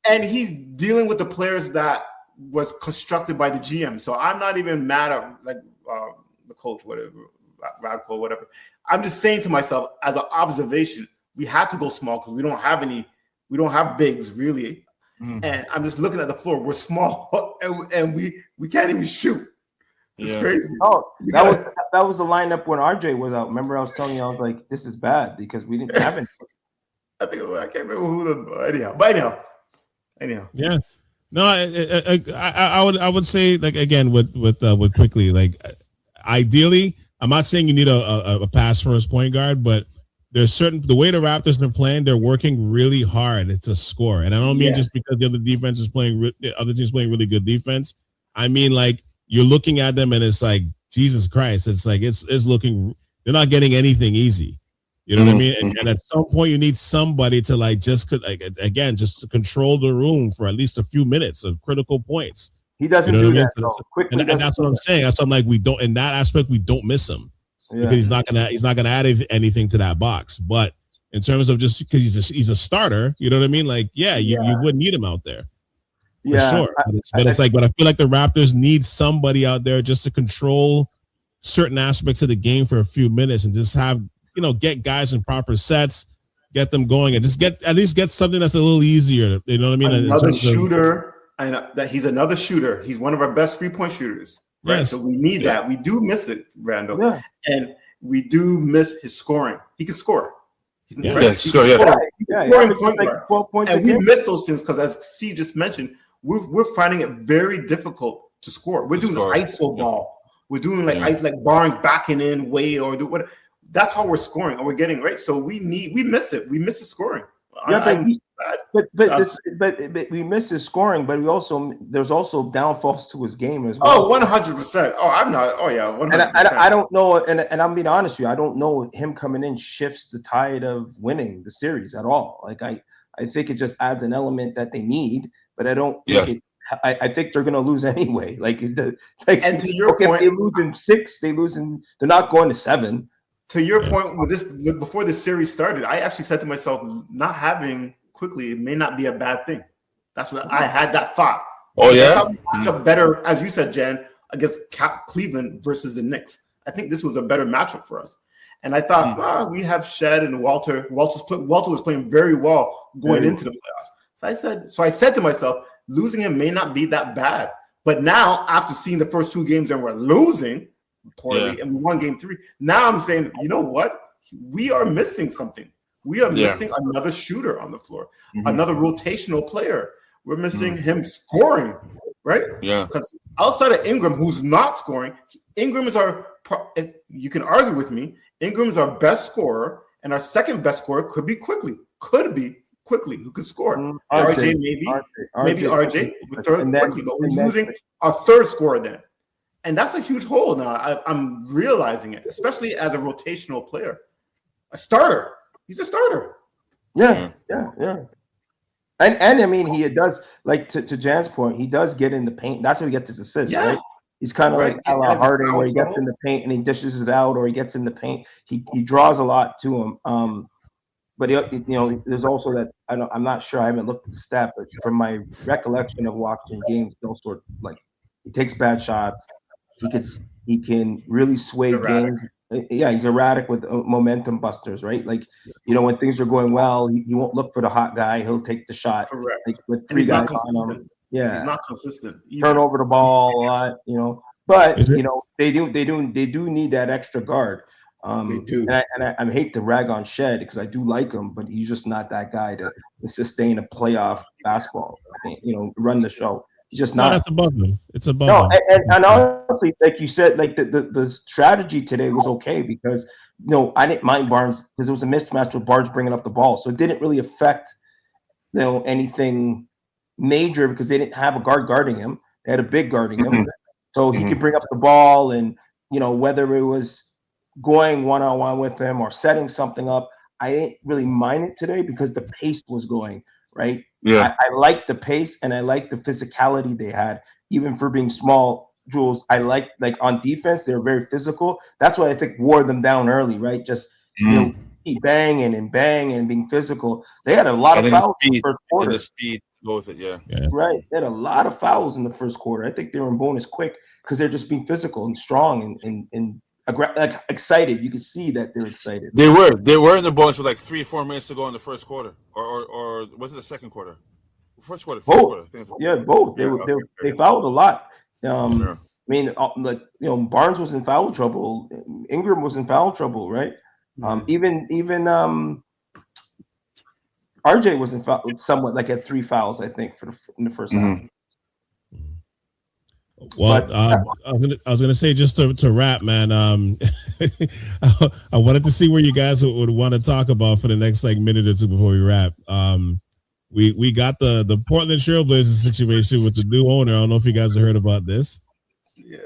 S3: And he's dealing with the players that was constructed by the GM. So I'm not even mad at the coach, whatever, Radko, whatever. I'm just saying to myself, as an observation, we have to go small because we don't have any. We don't have bigs really, and I'm just looking at the floor. We're small, and we can't even shoot. It's crazy.
S5: Oh, that was the lineup when RJ was out. Remember, I was telling you, I was like, "This is bad" because we didn't have it.
S3: I can't remember who anyhow.
S2: Yeah. No, I would say, like, again with Quickly, like, ideally, I'm not saying you need a pass first point guard, but there's the way the Raptors are playing, they're working really hard to score, and I don't mean just because the other defense is playing, other teams playing really good defense. I mean, like, you're looking at them and it's like, Jesus Christ. It's like, it's looking, they're not getting anything easy. You know what I mean? And at some point you need somebody to like, just to control the room for at least a few minutes of critical points.
S5: He doesn't do that.
S2: And that's what I'm saying. That's what I'm like, we don't, in that aspect, we don't miss him because he's not gonna add anything to that box. But in terms of just because he's a starter, you know what I mean? Like, you wouldn't need him out there. For sure. But I feel like the Raptors need somebody out there just to control certain aspects of the game for a few minutes and just have, get guys in proper sets, get them going, and just at least get something that's a little easier. You know what I mean?
S3: Another shooter. I know that he's another shooter. He's one of our best 3-point shooters. Right.
S2: Yes.
S3: So we need that. We do miss it, Randall. Yeah. And we do miss his scoring. He can score. Scoring point guard. 12 points and we miss those things because, as C just mentioned, we're finding it very difficult to score. We're doing ISO ball. We're doing like Barnes backing in, Wade, or do what. That's how we're scoring, and we're getting right. So we miss it. We miss the scoring. But
S5: we miss his scoring. But there's also downfalls to his game as well.
S3: 100%. I'm not. 100%.
S5: And I don't know. And I'm being honest with you. I don't know him coming in shifts the tide of winning the series at all. Like I think it just adds an element that they need. But I don't.
S4: Yes.
S5: I think they're going to lose anyway.
S3: And to your point,
S5: if they lose in 6, they're not going to 7.
S3: To your point, before the series started, I actually said to myself, not having quickly, it may not be a bad thing. That's what I had that thought.
S4: Oh, yeah?
S3: That's a better, as you said, Jan, against Cleveland versus the Knicks. I think this was a better matchup for us. And I thought, we have Shed and Walter. Walter was playing very well going into the playoffs. So I said to myself, losing him may not be that bad. But now, after seeing the first 2 games and we're losing poorly and we won game 3, now I'm saying, you know what? We are missing something. We are missing another shooter on the floor, another rotational player. We're missing him scoring, right?
S4: Yeah.
S3: Because outside of Ingram, who's not scoring, Ingram is you can argue with me, Ingram is our best scorer, and our second best scorer could be Quickly, who could score. RJ, maybe RJ with third Quickly, but we're losing our third scorer then. And that's a huge hole now. I'm realizing it, especially as a rotational player. A starter. He's a starter. Yeah. And I mean, he does, like to Jan's point, he does get in the paint. That's how he gets his assists, right? He's kind of like a la Harden, where he gets in the paint and he dishes it out, or he gets in the paint. He draws a lot to him. But there's also that I'm not sure. I haven't looked at the stat, but from my recollection of watching games, he takes bad shots. He can really sway games. Yeah, he's erratic with momentum busters, right? Like, when things are going well, he won't look for the hot guy. He'll take the shot. Correct.
S5: Like, with 3 guys on him. Yeah,
S3: he's not consistent.
S5: Turn over the ball a lot, But they do need that extra guard.
S3: They do.
S5: And I hate to rag on Shed because I do like him, but he's just not that guy to sustain a playoff basketball. Run the show. He's just not.
S2: No, that's above him. It's above him.
S5: And honestly, like you said, like the strategy today was okay because I didn't mind Barnes because it was a mismatch with Barnes bringing up the ball, so it didn't really affect anything major because they didn't have a guard guarding him. They had a big guarding him, so he could bring up the ball, and whether it was going one-on-one with him or setting something up, I didn't really mind it today because the pace was going right. Yeah, I like the pace and I like the physicality they had, even for being small. Jules, I like on defense, they're very physical. That's what I think wore them down early, right? Just keep banging and being physical. They had a lot of fouls in the first quarter.
S4: The speed goes it, yeah.
S5: Right. They had a lot of fouls in the first quarter. I think they were in bonus quick because they're just being physical and strong and excited. You could see that they're excited.
S4: They were in the bonus with 3 or 4 minutes to go in the first quarter, or was it the second quarter? First quarter.
S5: Both. Both. They fouled a lot. I mean, Barnes was in foul trouble. Ingram was in foul trouble, right? Even RJ was in foul somewhat, had 3 fouls, I think, in the first half.
S2: Well, I was gonna say, just to wrap, man. I wanted to see where you guys would want to talk about for the next minute or two before we wrap. we got the Portland Trailblazers situation with the new owner. I don't know if you guys have heard about this.
S3: Yeah,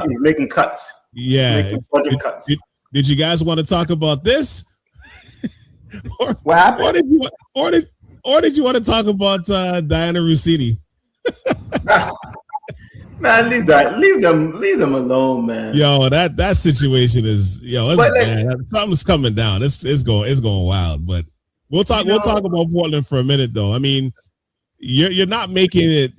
S2: He's
S3: making cuts.
S2: Yeah,
S3: He's making budget cuts.
S2: Did you guys want to talk about this?
S5: What happened?
S2: Or did you want to talk about Diana Rossini?
S3: Man, leave them alone, man.
S2: Yo, that situation is bad. Something's coming down. It's going wild. But we'll talk about Portland for a minute though. I mean, you're not making it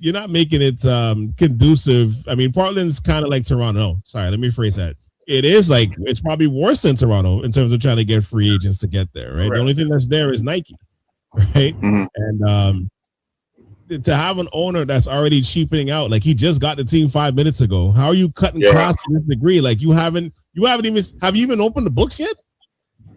S2: conducive. I mean, Portland's kind of like Toronto. Sorry, let me phrase that. It's probably worse than Toronto in terms of trying to get free agents to get there, right? The only thing that's there is Nike, right? Mm-hmm. And to have an owner that's already cheapening out, like he just got the team 5 minutes ago. How are you cutting costs to this degree? Like you haven't even opened the books yet?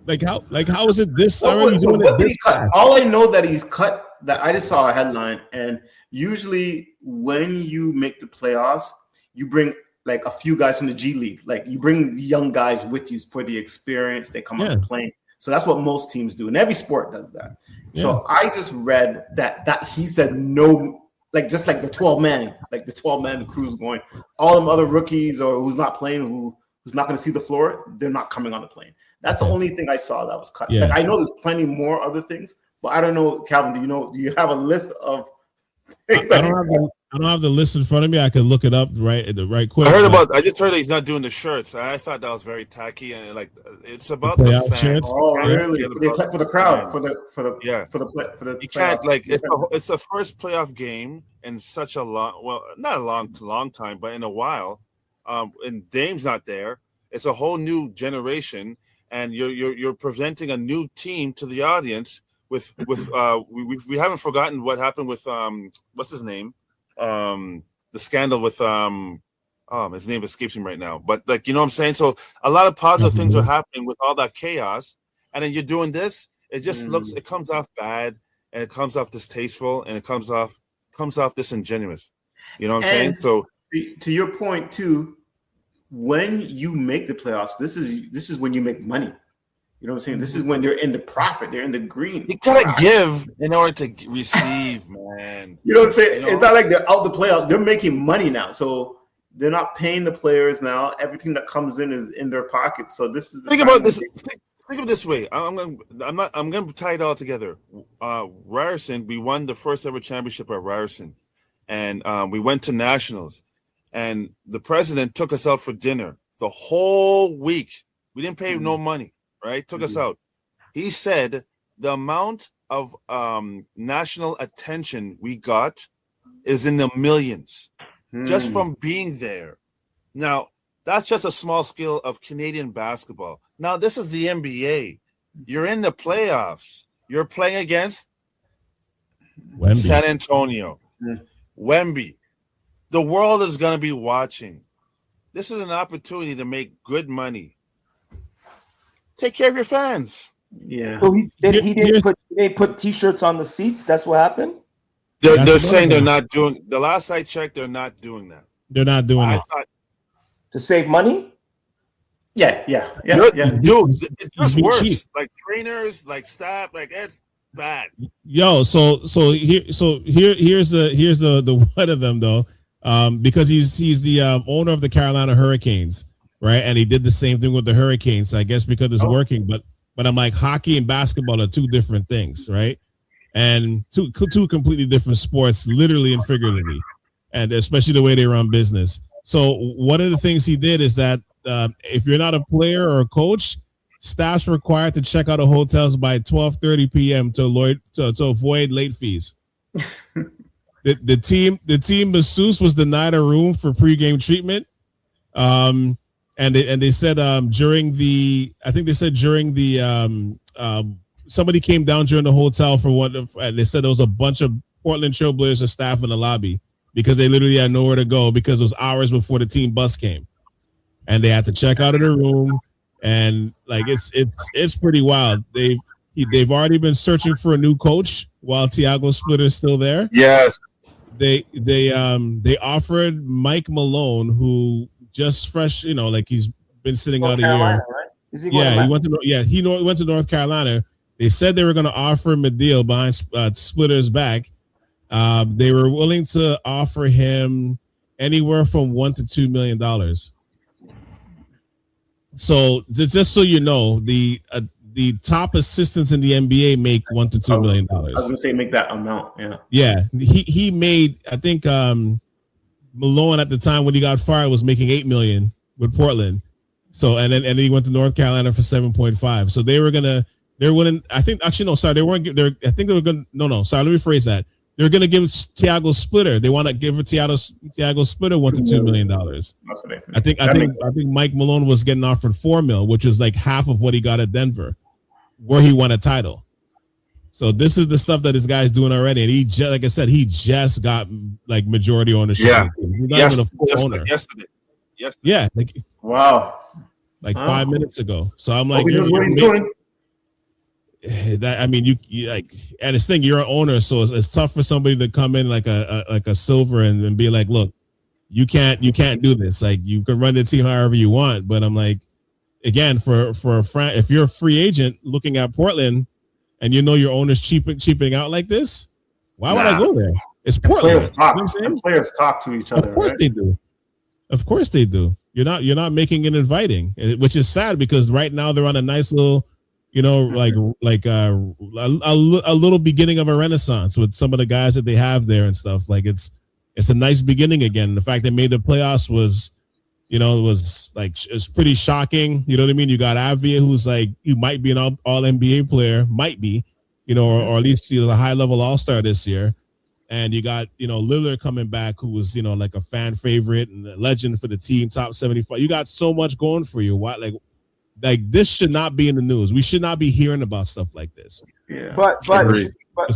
S2: How is it this already doing it? This
S3: cut? All I know that he's cut. That I just saw a headline, and usually when you make the playoffs, you bring like a few guys from the G League. Like you bring young guys with you for the experience. They come on playing. So that's what most teams do, and every sport does that. Yeah. So I just read that he said no, like just like the 12-man, the crew's going. All them other rookies or who's not playing, who's not going to see the floor, they're not coming on the plane. That's the only thing I saw that was cut. Yeah. Like I know there's plenty more other things, but I don't know, Calvin. Do you have a list of things?
S2: I don't have the list in front of me. I could look it up right quick.
S4: I just heard that he's not doing the shirts. I thought that was very tacky and like it's about the fans.
S2: Shirts?
S3: Oh, really? For the crowd, for the
S4: you can't like it's the first playoff game in such a not a long time, but in a while. And Dame's not there. It's a whole new generation, and you're presenting a new team to the audience with we haven't forgotten what happened with what's his name. The scandal with his name escapes me right now, but like you know what I'm saying. So a lot of positive things are happening with all that chaos, and then you're doing this. It just it comes off bad, and it comes off distasteful, and it comes off disingenuous. You know what I'm saying? So
S3: to your point too, when you make the playoffs, this is when you make money. You know what I'm saying? This is when they're in the profit. They're in the green.
S4: You gotta give in order to receive, man.
S3: You know what I'm saying? It's not like they're out the playoffs. They're making money now. So they're not paying the players now. Everything that comes in is in their pockets. So this is
S4: think about this. Think of it this way. I'm gonna tie it all together. Ryerson, we won the first ever championship at Ryerson, and we went to nationals, and the president took us out for dinner the whole week. We didn't pay no money. Right, took us out. He said the amount of national attention we got is in the millions just from being there. Now, that's just a small scale of Canadian basketball. Now, this is the NBA. You're in the playoffs. You're playing against
S2: Wemby.
S4: San Antonio. Wemby. The world is going to be watching. This is an opportunity to make good money. Take care of your fans.
S3: Yeah.
S5: So he didn't put T-shirts on the seats. That's what happened.
S4: They're saying they're not doing. The last I checked, they're not doing that.
S2: They're not doing it
S5: to save money.
S3: Yeah.
S4: Dude, it's just worse. Cheap. Like trainers, like staff, like it's bad.
S2: Yo, here's the one of them though, because he's the owner of the Carolina Hurricanes. Right, and he did the same thing with the Hurricanes. I guess because it's working, but I'm like hockey and basketball are two different things, right? And two completely different sports, literally and figuratively, and especially the way they run business. So one of the things he did is that if you're not a player or a coach, staff's required to check out of hotels by 12:30 p.m. to avoid late fees. the team masseuse was denied a room for pregame treatment. And they said during the somebody came down during the hotel for one, and they said there was a bunch of Portland Trailblazers staff in the lobby because they literally had nowhere to go because it was hours before the team bus came, and they had to check out of the room, and like it's pretty wild. They've already been searching for a new coach while Thiago Splitter is still there.
S4: Yes,
S2: they offered Mike Malone, who just fresh, like he's been sitting out a year.
S5: Right?
S2: He went to North Carolina. They said they were going to offer him a deal behind Splitter's back. They were willing to offer him anywhere from $1 to $2 million. So just so you know, the top assistants in the NBA make $1 to $2 million.
S3: I was gonna say make that amount. Yeah.
S2: Yeah. He made, I think Malone at the time when he got fired was making $8 million with Portland. So and then he went to North Carolina for 7.5. So they're willing. I think actually no, sorry, they weren't. I think they were going. No, sorry. Let me rephrase that. They're going to give Thiago Splitter. They want to give Thiago Splitter $1 to $2 million. I think Mike Malone was getting offered $4 million, which is like half of what he got at Denver, where he won a title. So this is the stuff that this guy's doing already, and he just, like I said, he just got like majority ownership.
S4: Yeah,
S2: he's not even a full owner.
S4: Yesterday.
S2: Yeah,
S3: Wow.
S2: 5 minutes ago. So I'm like,
S3: what he's doing.
S2: That I mean, you like, and this thing, you're an owner, so it's tough for somebody to come in like a silver and be like, look, you can't do this. Like, you can run the team however you want, but I'm like, again, for a friend, if you're a free agent looking at Portland, and you know your owner's cheaping out like this, why would I go there? It's Portland.
S3: Players talk to each other.
S2: Of course they do. Of course they do. You're not making it inviting, which is sad because right now they're on a nice little, like a little beginning of a renaissance with some of the guys that they have there and stuff. Like it's a nice beginning again. The fact they made the playoffs was, it's pretty shocking. You know what I mean? You got Ave, who's like, you might be an all NBA player, might be, or at least a high level all-star this year. And you got, Lillard coming back, who was, like a fan favorite and a legend for the team, top 75. You got so much going for you. Why, like this should not be in the news. We should not be hearing about stuff like this.
S3: Yeah.
S5: But
S2: it's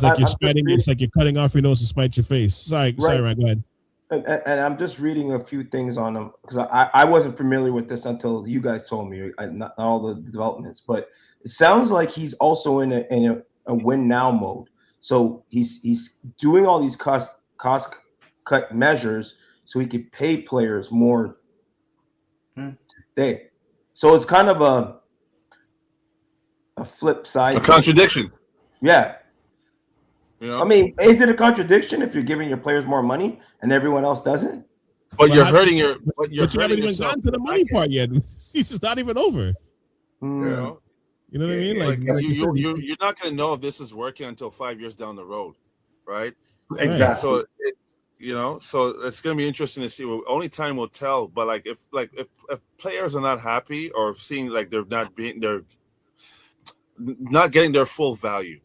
S2: like you're spitting. It's like you're cutting off your nose to spite your face. Sorry, Ryan, go ahead.
S5: And I'm just reading a few things on them because I wasn't familiar with this until you guys told me, not all the developments. But it sounds like he's also in a win now mode. So he's doing all these cost cut measures so he could pay players more today. So it's kind of a flip side.
S4: A contradiction.
S5: Yeah. I mean, is it a contradiction if you're giving your players more money and everyone else doesn't?
S4: But you're hurting your.
S2: But you haven't even gotten to the money part yet. It's just not even over. You know what I mean?
S4: Like you're not going to know if this is working until 5 years down the road, right?
S3: Exactly.
S4: So so it's going to be interesting to see. Only time will tell. But if players are not happy or seeing like they're not getting their full value,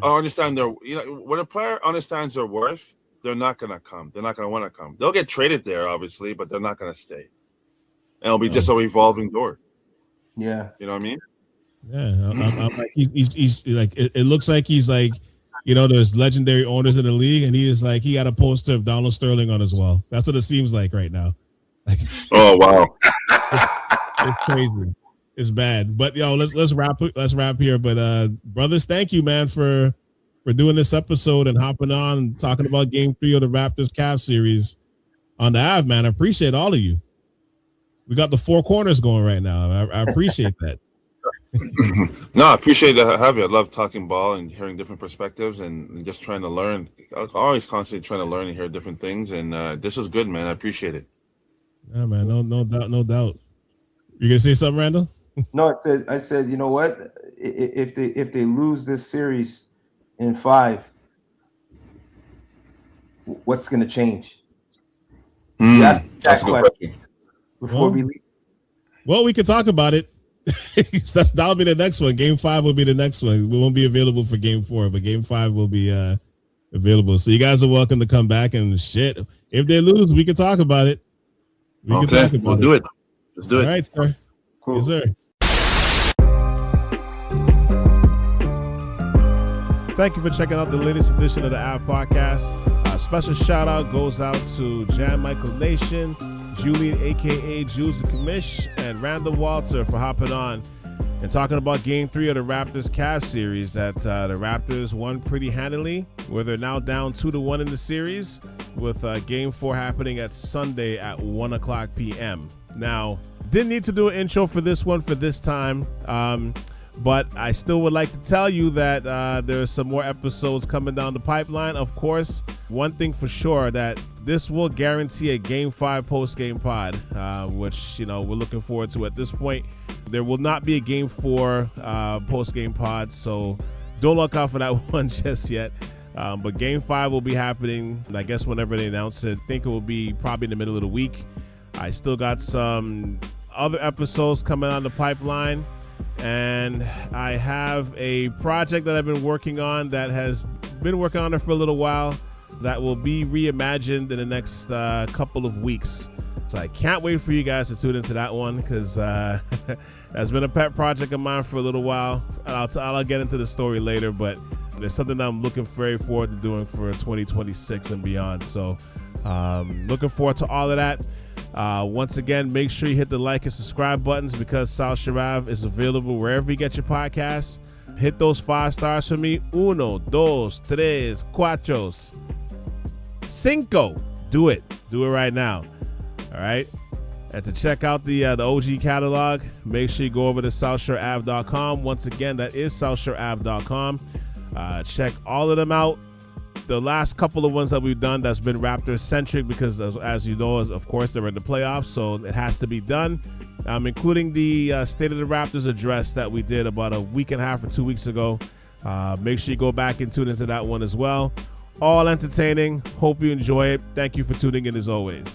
S4: or understand when a player understands their worth, they're not going to come. They're not going to want to come. They'll get traded there, obviously, but they're not going to stay. And it'll be just a revolving door.
S5: Yeah.
S4: You know what I mean?
S2: Yeah, I'm like, he's like, it looks like he's like, there's legendary owners in the league, and he got a poster of Donald Sterling on his wall. That's what it seems like right now. Like,
S4: oh wow,
S2: it's crazy, it's bad. But let's wrap here. But brothers, thank you, man, for doing this episode and hopping on and talking about Game 3 of the Raptors Cavs series on the Ave, man. I appreciate all of you. We got the four corners going right now. I appreciate that.
S4: No, I appreciate to have you. I love talking ball and hearing different perspectives and just trying to learn. I'm always constantly trying to learn and hear different things. And this is good, man. I appreciate it.
S2: Yeah, man. No doubt. You gonna say something, Randall?
S5: No, I said, you know what? If they lose this series in 5, what's gonna change?
S4: That's a good question.
S5: Before we leave.
S2: Well, we could talk about it. That'll be the next one. Game 5 will be the next one. We won't be available for Game 4, but Game 5 will be available. So you guys are welcome to come back and shit. If they lose, we can talk about it.
S4: We'll do it. Let's do it.
S2: All right, sir.
S3: Cool.
S2: Yes, sir. Thank you for checking out the latest edition of the Ave Podcast. A special shout out goes out to Jan Michael Nation, Julian, a.k.a. Jules the Commish, and Randall Walter for hopping on and talking about Game 3 of the Raptors Cavs series that the Raptors won pretty handily, where they're now down 2-1 in the series, with Game 4 happening at Sunday at 1:00 p.m. Now, didn't need to do an intro for this one for this time, But I still would like to tell you that there's some more episodes coming down the pipeline. Of course, one thing for sure, that this will guarantee a Game 5 post-game pod, which, we're looking forward to at this point. There will not be a Game 4 post-game pod, so don't look out for that one just yet. But Game 5 will be happening, I guess, whenever they announce it. I think it will be probably in the middle of the week. I still got some other episodes coming on the pipeline. And I have a project that I've been working on that has been working on it for a little while that will be reimagined in the next couple of weeks. So I can't wait for you guys to tune into that one, because that's been a pet project of mine for a little while. I'll get into the story later, but there's something that I'm looking very forward to doing for 2026 and beyond. So looking forward to all of that. Once again, make sure you hit the like and subscribe buttons, because Sal Sharav is available wherever you get your podcasts. Hit those 5 stars for me. 1, 2, 3, 4, 5. Do it right now. All right. And to check out the OG catalog, make sure you go over to SouthShoreAv.com. Once again, that is SouthShoreAv.com. Check all of them out. The last couple of ones that we've done, that's been Raptors centric, because as you know, of course, they're in the playoffs, so it has to be done. Including the State of the Raptors address that we did about a week and a half or 2 weeks ago. Make sure you go back and tune into that one as well. All entertaining. Hope you enjoy it. Thank you for tuning in as always.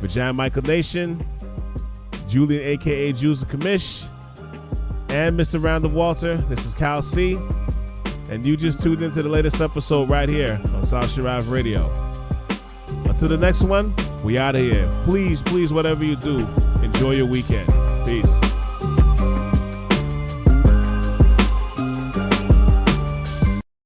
S2: For Jan Michael Nation, Julian, a.k.a. Jules the Commish, and Mr. Randall Walter, this is Cal C. And you just tuned into the latest episode right here on South Sharav Radio. Until the next one, we out of here. Please, whatever you do, enjoy your weekend. Peace.